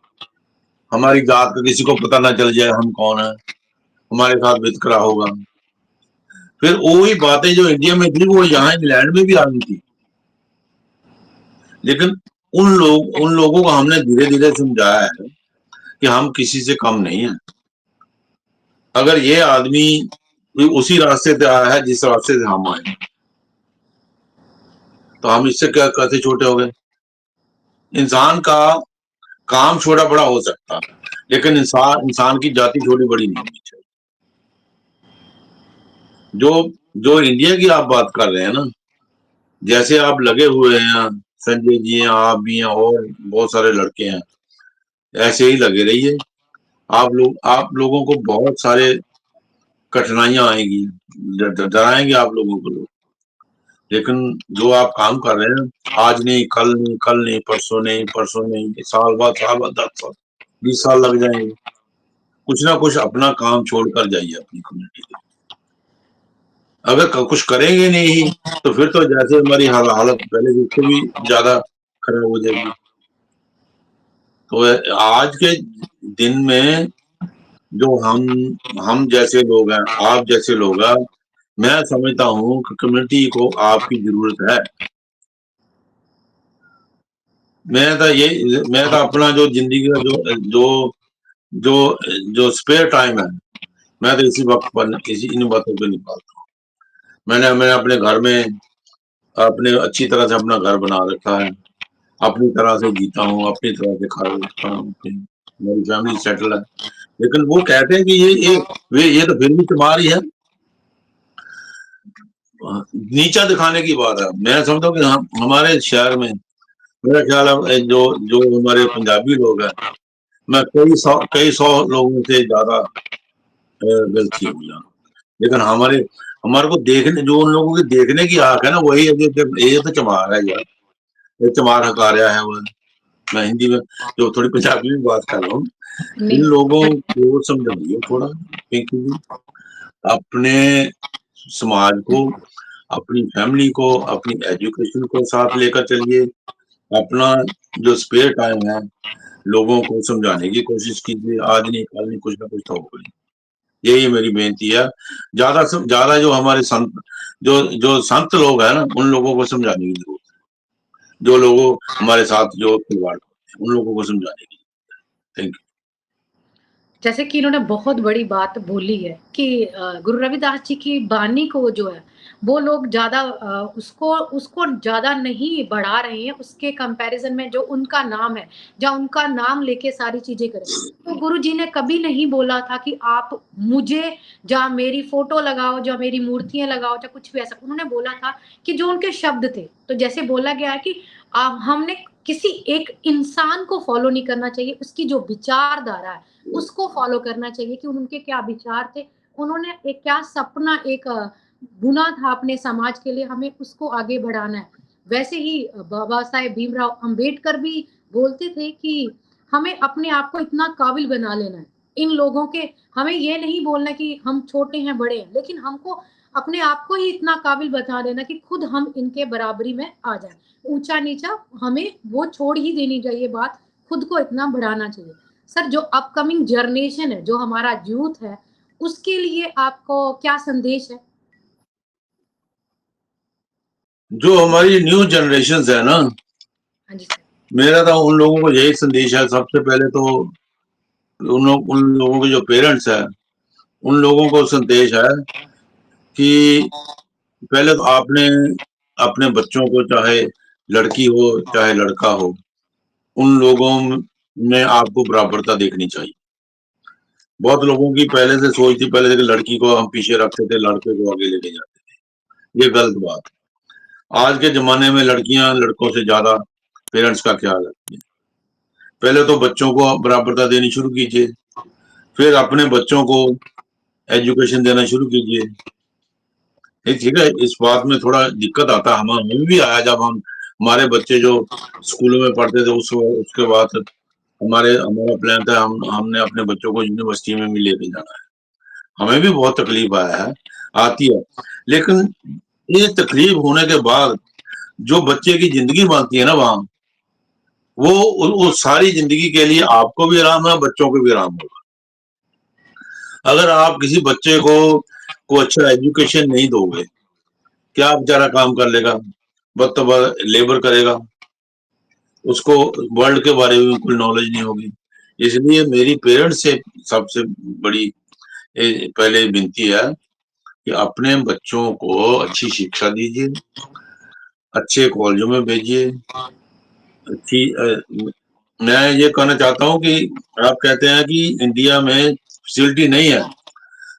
हमारी जात का किसी को पता ना चल जाए हम कौन है, हमारे साथ वितकरा होगा। फिर वही बातें जो इंडिया में थी वो यहाँ इंग्लैंड में भी आ गई थी, लेकिन उन लोगों को हमने धीरे धीरे समझाया है कि हम किसी से कम नहीं है। अगर ये आदमी उसी रास्ते से आया है जिस रास्ते से हम आए। तो हम इससे क्या कैसे छोटे हो गए? इंसान का काम छोटा बड़ा हो सकता है, लेकिन इंसान की जाति छोटी बड़ी नहीं होनी चाहिए। जो जो इंडिया की आप बात कर रहे हैं ना, जैसे आप लगे हुए हैं, संजय जी हैं, आप भी हैं, और बहुत सारे लड़के हैं, ऐसे ही लगे रहिए। आप लोगों को बहुत सारे कठिनाइयां आएंगी, डराएंगे आप लोगों को लोग, लेकिन जो आप काम कर रहे हैं, आज नहीं, कल नहीं, कल नहीं, परसों नहीं, परसों नहीं, साल बाद, 10 साल, 20 साल लग जाएंगे। कुछ ना कुछ अपना काम छोड़कर जाइए अपनी कम्युनिटी के। अगर कुछ करेंगे नहीं, तो फिर तो जैसे हमारी हालत पहले जिससे भी ज्यादा खराब हो जाएगी। तो आज के दिन में जो हम जैसे लोग हैं, आप जैसे लोग हैं, मैं समझता हूँ कि कम्युनिटी को आपकी जरूरत है। मैं तो अपना जो जिंदगी का जो जो जो स्पेयर टाइम है, मैं तो इसी वक्त पर इन बातों पे निकालता हूँ। मैंने अपने घर में अपने अच्छी तरह से अपना घर बना रखा है, अपनी तरह से जीता हूँ, अपनी तरह से खाता हूँ, मेरी फैमिली सेटल है। लेकिन वो कहते हैं कि ये तो फिर भी तुम्हारी है, नीचा दिखाने की बात है। मैं समझता हूँ कि हमारे शहर में, मेरा ख्याल है, जो जो हमारे पंजाबी लोग हैं, मैं कई सौ लोगों से ज्यादा गलती हो जाना, लेकिन हमारे को देखने, जो उन लोगों की देखने की आंख है ना, वही है ये तो चमार है यार, ये चमार हकारिया है वो। मैं हिंदी में जो थोड़ी पंजाबी में बात कर रहा हूँ, इन नहीं, लोगों को समझाइए थोड़ा, पिंकी जी, अपने समाज को, अपनी फैमिली को, अपनी एजुकेशन को साथ लेकर चलिए। अपना जो स्पेयर टाइम है, लोगों को समझाने की कोशिश कीजिए। आज नहीं, कल नहीं, कुछ ना कुछ तो होगा ही। यही मेरी बेनती है। ज्यादा से ज्यादा जो हमारे संत, जो संत लोग हैं ना, उन लोगों को समझाने की जरूरत है। जो लोगों हमारे साथ जो खिलवाड़ करते हैं, उन लोगों को समझाने की। Thank you. जैसे कि इन्होंने बहुत बड़ी बात बोली है कि गुरु रविदास जी की वाणी को जो है, वो लोग ज़्यादा उसको उसको ज़्यादा नहीं बढ़ा रहे हैं, उसके कंपैरिज़न में जो उनका नाम है, या उनका नाम लेके सारी चीज़ें करें। तो गुरु जी ने कभी नहीं बोला था कि आप मुझे, या मेरी फ़ोटो लगाओ, या मेरी मूर्तियाँ लगाओ, या कुछ भी ऐसा। उन्होंने बोला था कि जो उनके शब्द थे, तो जैसे बोला गया है कि हमने किसी एक इंसान को फ़ॉलो नहीं करना चाहिए, उसकी जो विचारधारा है, उसको फॉलो करना चाहिए कि उनके क्या विचार थे, उन्होंने एक क्या सपना एक बुना था अपने समाज के लिए, हमें उसको आगे बढ़ाना है। वैसे ही बाबा साहेब भीमराव अंबेडकर भी बोलते थे कि हमें अपने आप को इतना काबिल बना लेना है। इन लोगों के हमें ये नहीं बोलना कि हम छोटे हैं, बड़े हैं, लेकिन हमको अपने आप को ही इतना काबिल बता देना कि खुद हम इनके बराबरी में आ जाएँ। ऊँचा-नीचा हमें वो छोड़ ही देनी चाहिए बात, खुद को इतना बढ़ाना चाहिए। सर, जो अपकमिंग जनरेशन है, जो हमारा यूथ है, उसके लिए आपको क्या संदेश है? जो हमारी न्यू जनरेशन है ना, हाँ जी सर। मेरा तो उन लोगों को यही संदेश है। सबसे पहले तो उन लोगों के जो पेरेंट्स है, उन लोगों को संदेश है कि पहले तो आपने अपने बच्चों को, चाहे लड़की हो चाहे लड़का हो, उन लोगों में आपको बराबरता देखनी चाहिए। बहुत लोगों की पहले से सोच थी, पहले से कि लड़की को हम पीछे रखते थे, लड़के को आगे लेके जाते थे। ये गलत बात है। आज के जमाने में लड़कियां लड़कों से ज्यादा पेरेंट्स का ख्याल रखती हैं। पहले तो बच्चों को बराबरता देनी शुरू कीजिए, फिर अपने बच्चों को एजुकेशन देना शुरू कीजिए। ठीक है, इस बात में थोड़ा दिक्कत आता है, हमें भी आया जब हमारे बच्चे जो स्कूलों में पढ़ते थे, उसके बाद हमारा प्लान था, हमने अपने बच्चों को यूनिवर्सिटी में भी लेके जाना है। हमें भी बहुत तकलीफ आया है, आती है, लेकिन ये तकलीफ होने के बाद जो बच्चे की जिंदगी बनती है ना वहां, वो सारी जिंदगी के लिए आपको भी आराम है, बच्चों को भी आराम होगा। अगर आप किसी बच्चे को अच्छा एजुकेशन नहीं दोगे, क्या बेचारा काम कर लेगा? बस तो बस लेबर करेगा, उसको वर्ल्ड के बारे में बिल्कुल नॉलेज नहीं होगी। इसलिए मेरी पेरेंट्स से सबसे बड़ी पहले विनती है कि अपने बच्चों को अच्छी शिक्षा दीजिए, अच्छे कॉलेजों में भेजिए, अच्छी मैं ये कहना चाहता हूँ कि आप कहते हैं कि इंडिया में फैसिलिटी नहीं है।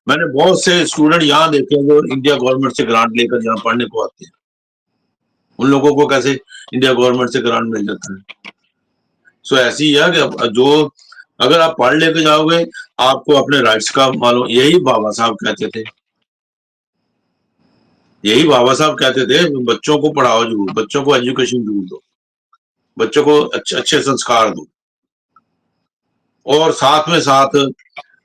मैंने बहुत से स्टूडेंट यहाँ देखे हैं जो इंडिया गवर्नमेंट से ग्रांट लेकर यहाँ पढ़ने को आते हैं। उन लोगों को कैसे इंडिया गवर्नमेंट से ग्रांट मिल जाता है? सो ऐसी ही है कि जो अगर आप पढ़ लेके जाओगे, आपको अपने राइट्स का मालूम। यही बाबा साहब कहते थे, यही बाबा साहब कहते थे, बच्चों को पढ़ाओ जरूर, बच्चों को एजुकेशन जरूर दो, बच्चों को अच्छे अच्छे संस्कार दो, और साथ में साथ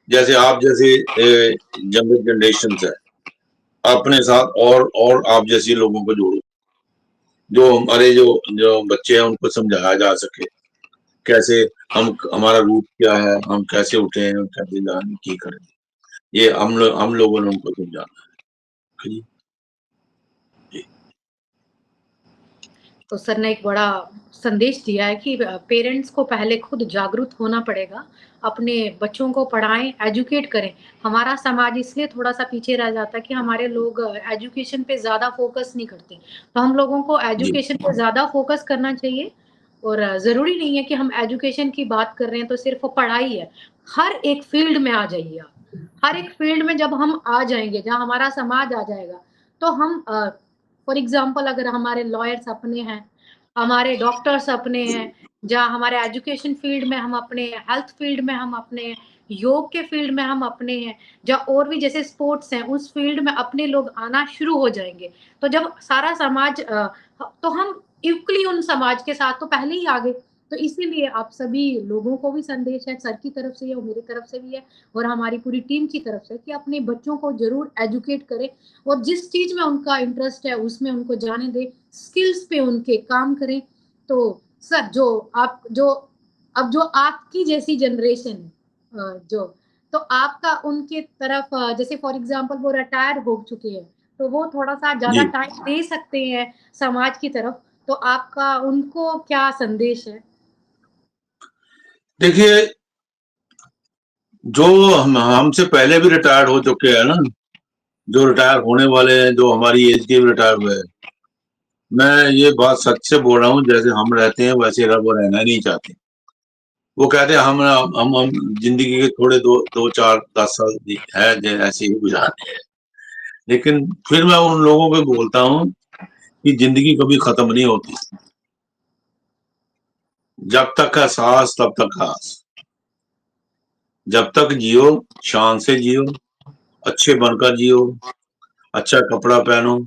जैसे आप जैसे यंगर जनरेशन है, अपने साथ और आप जैसे लोगों को जोड़ो, जो हमारे जो बच्चे हैं उनको समझाया जा सके कैसे हम, हमारा रूट क्या है, हम कैसे उठे हैं, कैसे जाने की करें। ये हम लोगों ने उनको समझाना है जी। तो सर ने एक बड़ा संदेश दिया है कि पेरेंट्स को पहले खुद जागरूक होना पड़ेगा, अपने बच्चों को पढ़ाएं, एजुकेट करें। हमारा समाज इसलिए थोड़ा सा पीछे रह जाता है कि हमारे लोग एजुकेशन पे ज़्यादा फोकस नहीं करते, तो हम लोगों को जी एजुकेशन पे ज़्यादा फोकस करना चाहिए। और ज़रूरी नहीं है कि हम एजुकेशन की बात कर रहे हैं तो सिर्फ पढ़ाई है, हर एक फील्ड में आ जाइए आप। हर एक फील्ड में जब हम आ जाएंगे, जहाँ हमारा समाज आ जाएगा, तो हम फॉर एग्जाम्पल अगर हमारे लॉयर्स अपने हैं, हमारे डॉक्टर्स अपने हैं, जहाँ हमारे एजुकेशन फील्ड में हम अपने हैं, हेल्थ फील्ड में हम अपने हैं, योग के फील्ड में हम अपने हैं, जहाँ और भी जैसे स्पोर्ट्स हैं, उस फील्ड में अपने लोग आना शुरू हो जाएंगे। तो जब सारा समाज तो हम इक्वली उन समाज के साथ तो पहले ही आ गए। तो इसीलिए आप सभी लोगों को भी संदेश है, सर की तरफ से है और मेरी तरफ से भी है और हमारी पूरी टीम की तरफ से, कि अपने बच्चों को जरूर एजुकेट करें और जिस चीज में उनका इंटरेस्ट है उसमें उनको जाने दें, स्किल्स पे उनके काम करें। तो सर जो आपकी जैसी जनरेशन जो तो आपका उनके तरफ जैसे फॉर एग्जांपल वो रिटायर हो चुके हैं, तो वो थोड़ा सा ज्यादा जी टाइम दे सकते हैं समाज की तरफ, तो आपका उनको क्या संदेश है? देखिए, जो हमसे पहले भी रिटायर्ड हो चुके हैं ना, जो रिटायर होने वाले हैं, जो हमारी एज के भी रिटायर हुए हैं, मैं ये बात सच से बोल रहा हूँ, जैसे हम रहते हैं वैसे वो रहना नहीं चाहते। वो कहते हैं हम जिंदगी के थोड़े 2 4 10 साल है ऐसे ही गुजारने हैं। लेकिन फिर मैं उन लोगों को बोलता हूँ कि जिंदगी कभी खत्म नहीं होती। जब तक है सांस तब तक घास। जब तक जियो, शान से जियो, अच्छे बनकर जियो, अच्छा कपड़ा पहनो,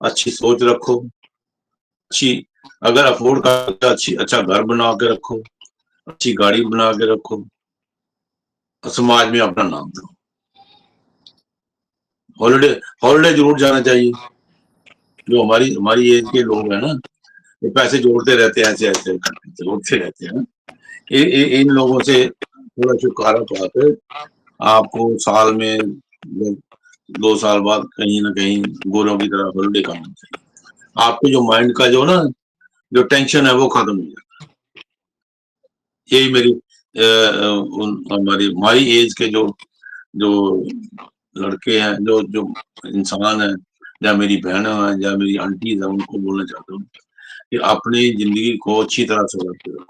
अच्छी सोच रखो, अच्छी, अगर अफोर्ड कर अच्छी अच्छा घर बना के रखो, अच्छी गाड़ी बना के रखो, और समाज में अपना नाम दो। हॉलीडे हॉलीडे जरूर जाना चाहिए। जो हमारी हमारी एज के लोग हैं ना, ये पैसे जोड़ते रहते हैं, ऐसे ऐसे करके जोड़ते रहते हैं। इन लोगों से थोड़ा छुटकारा पाकर आपको साल में 2 साल बाद कहीं ना कहीं गोरों की तरह हॉलीडे करना चाहिए। आपको जो माइंड का जो ना जो टेंशन है वो खत्म हो जाए। यही मेरी हमारी हमारी एज के जो लड़के हैं, जो जो इंसान है, या मेरी बहन है, या मेरी आंटीज है, उनको बोलना चाहता हूँ कि अपनी जिंदगी को अच्छी तरह से रखते रहो,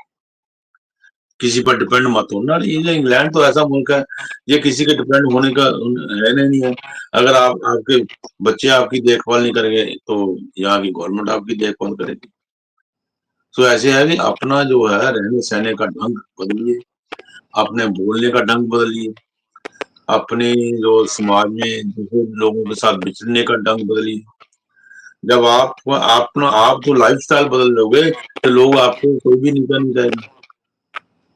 किसी पर डिपेंड मत हो ना। ये जो इंग्लैंड तो ऐसा मुल्क है, ये किसी के डिपेंड होने का रहने नहीं है। अगर आप आपके बच्चे आपकी देखभाल नहीं करेंगे तो यहाँ की गवर्नमेंट आपकी देखभाल करेगी। तो ऐसे है कि अपना जो है रहने सहने का ढंग बदलिए, अपने बोलने का ढंग बदलिए, अपने जो समाज में दूसरे लोगों के साथ बिछड़ने का ढंग बदलिए। जब आप जो लाइफ स्टाइल बदल लोगे तो लोग आपको कोई भी नीचा नहीं कहेगा।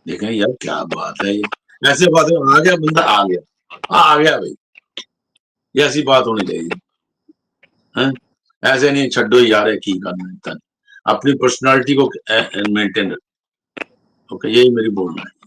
देखें यार क्या बात है, ये ऐसे बात है, आ गया बंदा, आ गया, हाँ आ गया भाई, ये ऐसी बात होनी चाहिए। हैं? ऐसे नहीं छड्डो यार है की करना है इतना। अपनी पर्सनालिटी को मेंटेन रखो। ओके, यही मेरी बोलना है।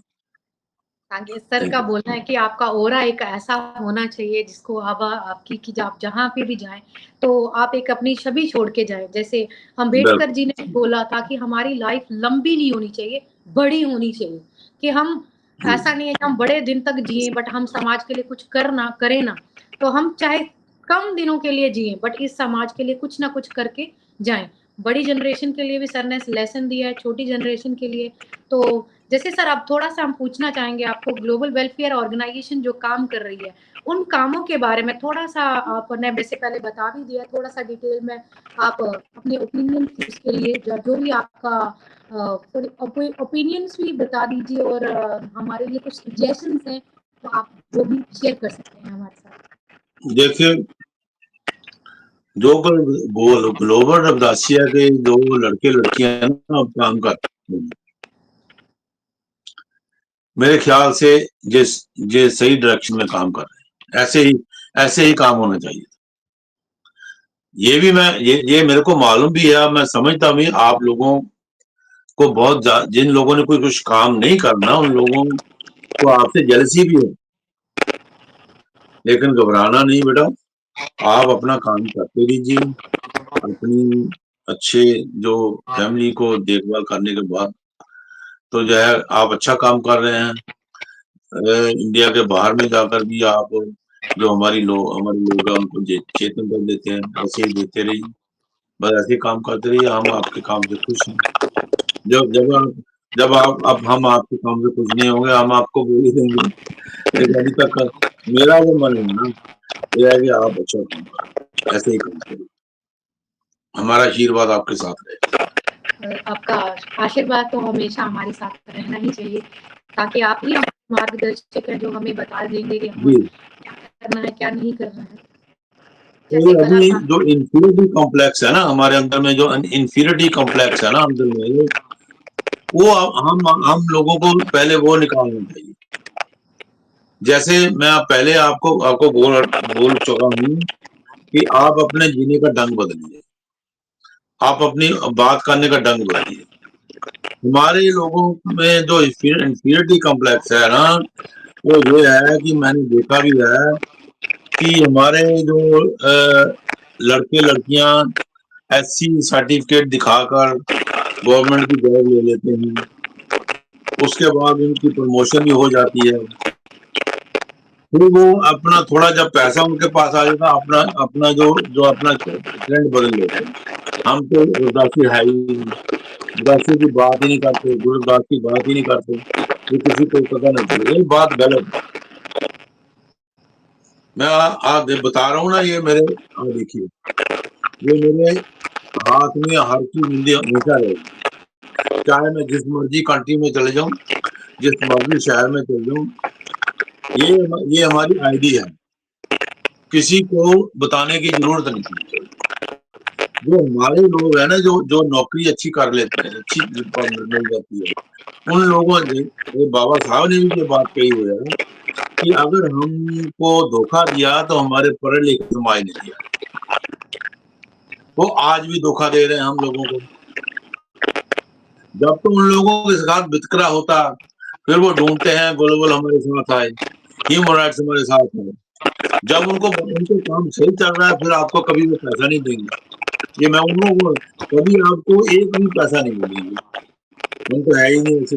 आगे सर थैंक का यू। बोलना है कि आपका ऑरा एक ऐसा होना चाहिए जिसको अब आपकी कि आप जहाँ पे भी जाएं तो आप एक अपनी छवि छोड़ के जाएं। जैसे अम्बेडकर बिल्कुल। जी ने बोला था कि हमारी लाइफ लंबी नहीं होनी चाहिए, बड़ी होनी चाहिए। कि हम जी ऐसा नहीं है कि हम बड़े दिन तक जिए बट हम समाज के लिए कुछ करना करें ना। तो हम चाहे कम दिनों के लिए जिए, बट इस समाज के लिए कुछ ना कुछ करके जाएँ। बड़ी जनरेशन के लिए भी सर ने लेसन दिया है, छोटी जनरेशन के लिए। तो जैसे सर अब थोड़ा-सा हम पूछना चाहेंगे आपको, ग्लोबल वेलफेयर ऑर्गनाइज़ेशन जो काम कर रही है, उन कामों के बारे में थोड़ा-सा आपने वैसे पहले बता भी दिया, थोड़ा-सा डिटेल में आप अपने ओपिनियन उसके लिए जो भी आपका थोड़ी ओपिनियंस भी बता दीजिए, और हमारे लिए कुछ सजेशंस हैं, तो आप वो भी शेयर कर सकते हैं हमारे साथ। देखिए, जो ग्लोबल रमदासिया के जो लड़के लड़कियां हैं ना, अब काम करते हैं, मेरे ख्याल से ये सही डायरेक्शन में काम कर रहे हैं। ऐसे ही काम होना चाहिए। ये भी मैं ये मेरे को मालूम भी है, मैं समझता भी आप लोगों को जिन लोगों ने कोई कुछ काम नहीं करना, उन लोगों को आपसे जेलसी भी है, लेकिन घबराना नहीं बेटा। आप अपना काम करते रहिए। अपनी अच्छे जो फैमिली को देखभाल करने के बाद तो जो है आप अच्छा काम कर रहे हैं। इंडिया के बाहर में जाकर भी आप जो हमारे लोग हैं उनको चेतन कर देते हैं। ऐसे ही देते रहिए, बस ऐसे ही काम करते रहिए। हम आपके काम से खुश हैं। जब जब आप जब आप अब हम आपके काम से खुश नहीं होंगे, हम आपको बोल ही देंगे। लेकिन अभी तक मेरा वो मन है ना, ये है कि आप अच्छा काम करें, ऐसे ही काम करें। हमारा आशीर्वाद आपके साथ रहे। आपका आशीर्वाद तो हमेशा हमारे साथ रहना ही चाहिए, ताकि आप ही मार्गदर्शक हैं जो हमें बता देंगे कि हमें क्या करना है, क्या नहीं करना है। तो जैसे कल अभी आप जो इंफीरियरिटी कॉम्प्लेक्स है ना हमारे अंदर में, जो इंफीरियरिटी कॉम्प्लेक्स है ना अंदर में, वो हम लोगों को पहले वो निकालना चाहिए। जैसे मैं पहले आपको बोल चुका हूँ कि आप अपने जीने का ढंग बदलिए, आप अपनी बात करने का ढंग बदलिए। हमारे लोगों में जो इंफीरियरिटी कॉम्प्लेक्स है ना, वो ये है कि मैंने देखा भी है कि हमारे जो लड़के लड़कियां एससी सर्टिफिकेट दिखाकर गवर्नमेंट की जॉब ले लेते हैं, उसके बाद उनकी प्रमोशन भी हो जाती है। फिर वो अपना थोड़ा जब पैसा उनके पास आ जाता, अपना अपना जो जो अपना ट्रेंड बदल लेते हैं। हम तो गुरदासी है ही नहीं, गुरदासी की बात ही नहीं करते, गुरदास की बात ही नहीं करते, ये किसी को पता नहीं चले। ये बात गलत है। मैं आज बता रहा हूँ ना, ये मेरे देखिए, ये मेरे हाथ में हर चीज हमेशा रहेगी। चाहे मैं जिस मर्जी कंट्री में चले जाऊं, जिस मर्जी शहर में चले जाऊं, ये हमारी आईडी है। किसी को बताने की जरूरत नहीं है। जो हमारे लोग हैं ना, जो जो नौकरी अच्छी कर लेते हैं, अच्छी मिल जाती है, उन लोगों ने, ये बाबा साहब ने भी ये बात कही हुई है कि अगर हमको धोखा दिया तो हमारे पढ़े लिखे समाज ने दिया। वो आज भी धोखा दे रहे हैं हम लोगों को। जब तो उन लोगों के साथ वितकरा होता, फिर वो ढूंढते हैं ग्लोबल हमारे साथ आए, ह्यूमन राइट्स हमारे साथ आए। जब उनके काम सही चल रहा है, फिर आपको कभी वो पैसा नहीं देंगे। ये मैं उन लोगों को, कभी आपको एक भी पैसा नहीं मिलेगी, हम तो है ही नहीं ऐसे।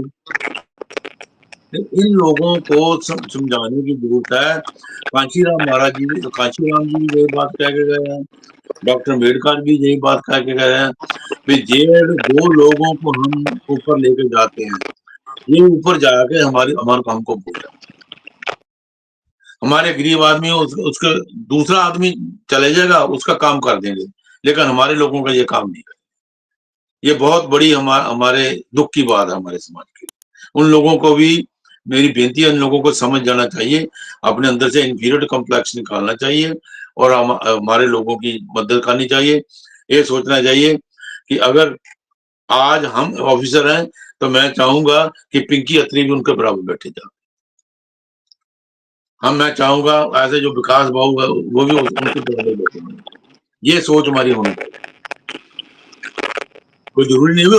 इन लोगों को समझाने की जरूरत है। कांशीराम जी भी यही बात कह के गए हैं, डॉक्टर अम्बेडकर भी यही बात कह के गए हैं कि जो लोगों को हम ऊपर लेके जाते हैं, ये ऊपर जाके हमारे काम को भूल जाते हैं। हमारे गरीब आदमी उसका दूसरा आदमी चले जाएगा, उसका काम कर देंगे, लेकिन हमारे लोगों का ये काम नहीं करेंगे। ये बहुत बड़ी हमारे दुख की बात है हमारे समाज की। उन लोगों को भी मेरी बेनती है, उन लोगों को समझ जाना चाहिए, अपने अंदर से इंफीरियर कॉम्प्लेक्स निकालना चाहिए और हमारे लोगों की मदद करनी चाहिए। ये सोचना चाहिए कि अगर आज हम ऑफिसर हैं तो मैं चाहूंगा कि पिंकी अत्री भी उनके बराबर बैठे जाए। मैं चाहूंगा ऐसे जो विकास बाबू है वो भी उनके बराबर बैठे जाए। ये सोच हमारी होनी चाहिए। कोई जरूरी नहीं है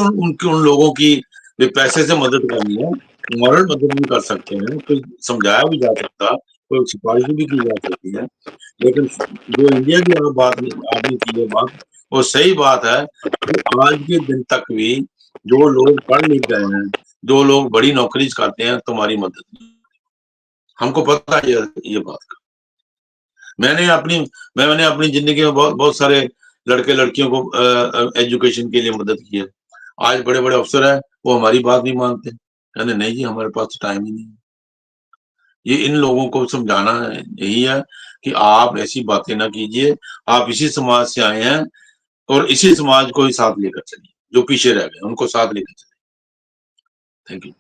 उन लोगों की पैसे से मदद करनी है, मॉरल मदद भी कर सकते हैं, कोई समझाया भी जा सकता, कोई सिफारिश भी की जा सकती है। लेकिन जो इंडिया की आपने की है बात, वो सही बात है कि आज के दिन तक भी जो लोग पढ़ लिख गए हैं, जो लोग बड़ी नौकरी करते हैं, तुम्हारी मदद नहीं। हमको पता है ये बात का। मैंने अपनी ज़िंदगी में बहुत बहुत सारे लड़के-लड़कियों को एजुकेशन के लिए मदद की है। आज बड़े-बड़े अफ़सर हैं, वो हमारी बात नहीं मानते। कहते नहीं जी हमारे पास तो टाइम ही नहीं है। ये इन लोगों को समझाना यही है कि आप ऐसी बातें ना कीजिए, आप इसी समाज से आए हैं और इसी समाज को ही साथ लेकर चलिए, जो पीछे रह गए, उनको साथ लेकर चलिए। Thank you.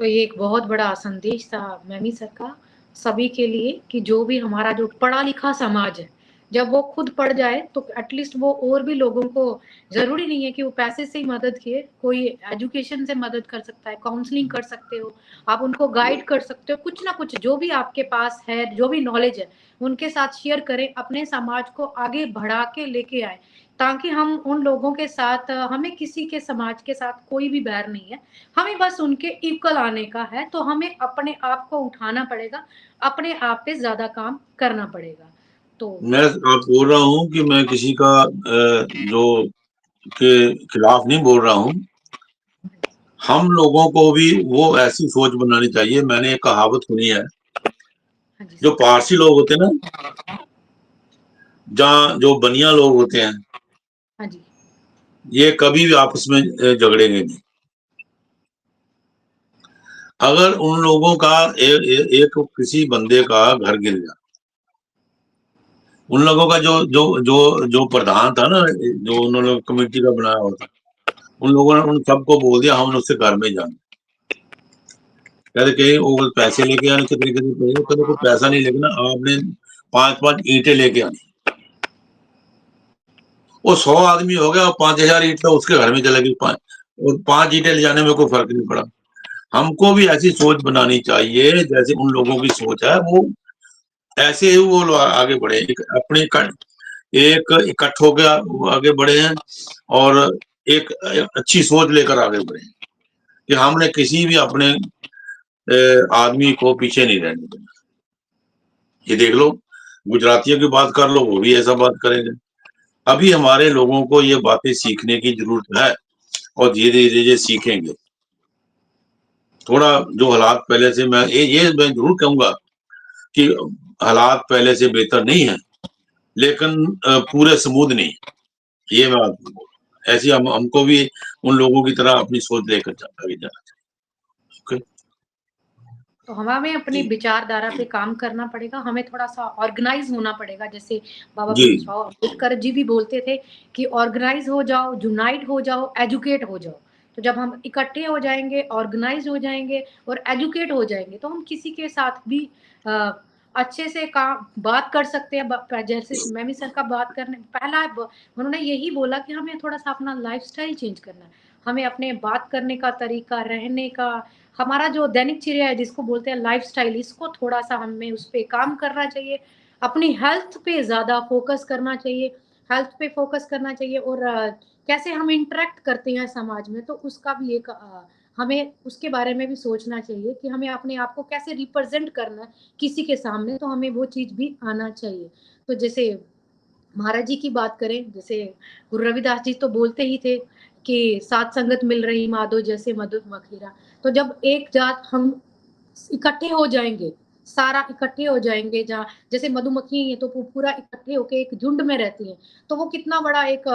तो ये एक बहुत बड़ा संदेश था मैमी सर का सभी के लिए कि जो भी हमारा जो पढ़ा-लिखा समाज है, जब वो खुद पढ़ जाए तो एटलीस्ट वो और भी लोगों को ज़रूरी नहीं है कि वो पैसे से ही मदद किए, कोई एजुकेशन से मदद कर सकता है, काउंसलिंग कर सकते हो, आप उनको गाइड कर सकते हो, कुछ ना कुछ जो भी आपके पास है, जो भी नॉलेज है, उनके साथ शेयर करें, अपने समाज को आगे बढ़ा के लेके आएँ, ताकि हम उन लोगों के साथ हमें किसी के समाज के साथ कोई भी बैर नहीं है, हमें बस उनके इक्वल आने का है, तो हमें अपने आप को उठाना पड़ेगा, अपने आप पे ज़्यादा काम करना पड़ेगा। तो मैं आप बोल रहा हूँ कि मैं किसी का जो के खिलाफ नहीं बोल रहा हूँ। हम लोगों को भी वो ऐसी सोच बनानी चाहिए। मैंने एक कहावत सुनी है, हाँ जी जो सर। पारसी लोग होते हैं ना, जहाँ जो बनिया लोग होते हैं, हाँ जी, ये कभी भी आपस में झगड़ेंगे नहीं। अगर उन लोगों का एक किसी बंदे का घर गिर गया, उन लोगों का जो प्रधान था ना, जो उन्होंने कमेटी का बनाया हुआ था, उन लोगों ने उन सबको बोल दिया हम उससे घर में जाना। कहते कहीं वो पैसे लेके आने, कितने कितने पैसे, कहते कोई पैसा नहीं लेके ना, आपने 5-5 ईंटें लेके आनी। वो 100 आदमी हो गया और 5000 ईंट तो उसके घर में चलेगी, पाँच और 5 ईंटें ले जाने में कोई फर्क नहीं पड़ा। हमको भी ऐसी सोच बनानी चाहिए जैसे उन लोगों की सोच है, वो ऐसे ही वो लोग आगे बढ़े, एक इकट्ठ होकर आगे बढ़े हैं और एक अच्छी सोच लेकर आगे बढ़े हैं कि हमने किसी भी अपने आदमी को पीछे नहीं रहने देना। ये देख लो, गुजरातियों की बात कर लो, वो भी ऐसा बात करेंगे। अभी हमारे लोगों को ये बातें सीखने की जरूरत है और धीरे धीरे सीखेंगे। थोड़ा जो हालात पहले से, ये मैं जरूर कहूंगा कि हालात पहले से बेहतर नहीं है, लेकिन पूरे स्मूथ नहीं। ये मैं आपको बोल रहा हूं। ऐसी हमको भी उन लोगों की तरह अपनी सोच लेकर आगे जाना चाहिए। ओके तो हमें अपनी जी। विचारधारा पे काम करना पड़ेगा, हमें थोड़ा-सा ऑर्गनाइज़ होना पड़ेगा, जैसे बाबा जी भीमराव अम्बेडकर जी भी बोलते थे कि ऑर्गनाइज़ हो जाओ, यूनाइट हो जाओ, एजुकेट हो जाओ। तो जब हम इकट्ठे हो जाएँगे, ऑर्गनाइज़ हो जाएँगे और एजुकेट हो जाएँगे, तो हम किसी के साथ भी अ, अच्छे से बात कर सकते हैं। जैसे मैमी सर का बात करने पहला उन्होंने यही बोला कि हमें थोड़ा-सा अपना लाइफ़स्टाइल चेंज करना है। हमें अपने बात करने का तरीका, रहने का, हमारा जो दैनिक-चर्या है जिसको बोलते हैं लाइफ़स्टाइल, इसको थोड़ा-सा हमें उस पे काम करना चाहिए। अपनी हेल्थ पे ज़्यादा फ़ोकस करना चाहिए, हेल्थ पे फ़ोकस करना चाहिए और कैसे हम इंटरैक्ट करते हैं समाज में, तो उसका भी एक हमें उसके बारे में भी सोचना चाहिए कि हमें अपने आप को कैसे रिप्रेज़ेंट करना है किसी के सामने, तो हमें वो चीज़ भी आना चाहिए। तो जैसे महाराज जी की बात करें, जैसे गुरु रविदास जी तो बोलते ही थे कि सात संगत मिल रही माधो जैसे मधुर मखीरा। तो जब एक जात हम इकट्ठे हो जाएँगे, सारा इकट्ठे हो जाएँगे, जहाँ जैसे मधुमक्खी है तो वो पूरा इकट्ठे होके एक झुंड में रहती हैं, तो वो कितना बड़ा एक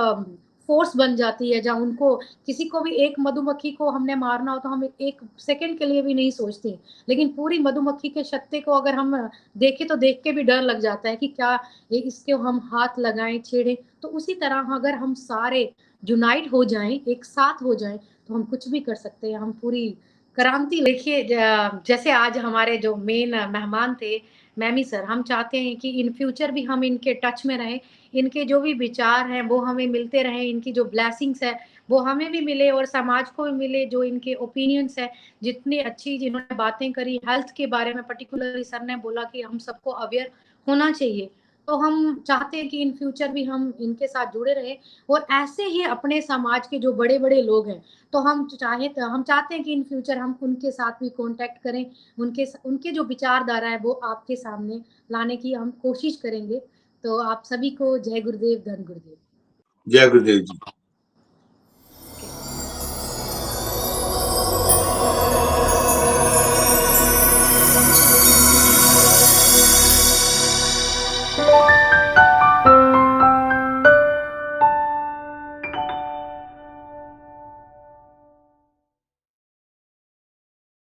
फ़ोर्स बन जाती है, जहाँ उनको किसी को भी एक मधुमक्खी को हमने मारना हो तो हम 1 सेकंड के लिए भी नहीं सोचते। लेकिन पूरी मधुमक्खी के छत्ते को अगर हम देखें तो देख के भी डर लग जाता है कि क्या ये इसके हम हाथ लगाएँ, छेड़ें। तो उसी तरह अगर हम सारे यूनाइट हो जाएँ, एक साथ हो जाएँ, तो हम कुछ भी कर सकते हैं। हम पूरी क्रांति देखिए जैसे आज हमारे जो मेन मेहमान थे, मैमी सर, हम चाहते हैं कि इन फ्यूचर भी हम इनके टच में रहें। इनके जो भी विचार हैं, वो हमें मिलते रहें, इनकी जो ब्लेसिंग्स है, वो हमें भी मिले और समाज को भी मिले, जो इनके ओपिनियंस हैं, जितनी अच्छी जिन्होंने बातें करी, हेल्थ के बारे में पर्टिकुलरली सर ने बोला कि हम सबको अवेयर होना चाहिए। तो हम चाहते हैं कि इन फ्यूचर भी हम इनके साथ जुड़े रहें और ऐसे ही अपने समाज के जो बड़े-बड़े लोग हैं, तो हम चाहते हैं कि इन फ्यूचर हम उनके साथ भी कॉन्टैक्ट करें, उनके जो विचारधारा है वो आपके सामने लाने की हम कोशिश करेंगे। तो आप सभी को जय गुरुदेव, धन गुरुदेव। जय गुरुदेव जी।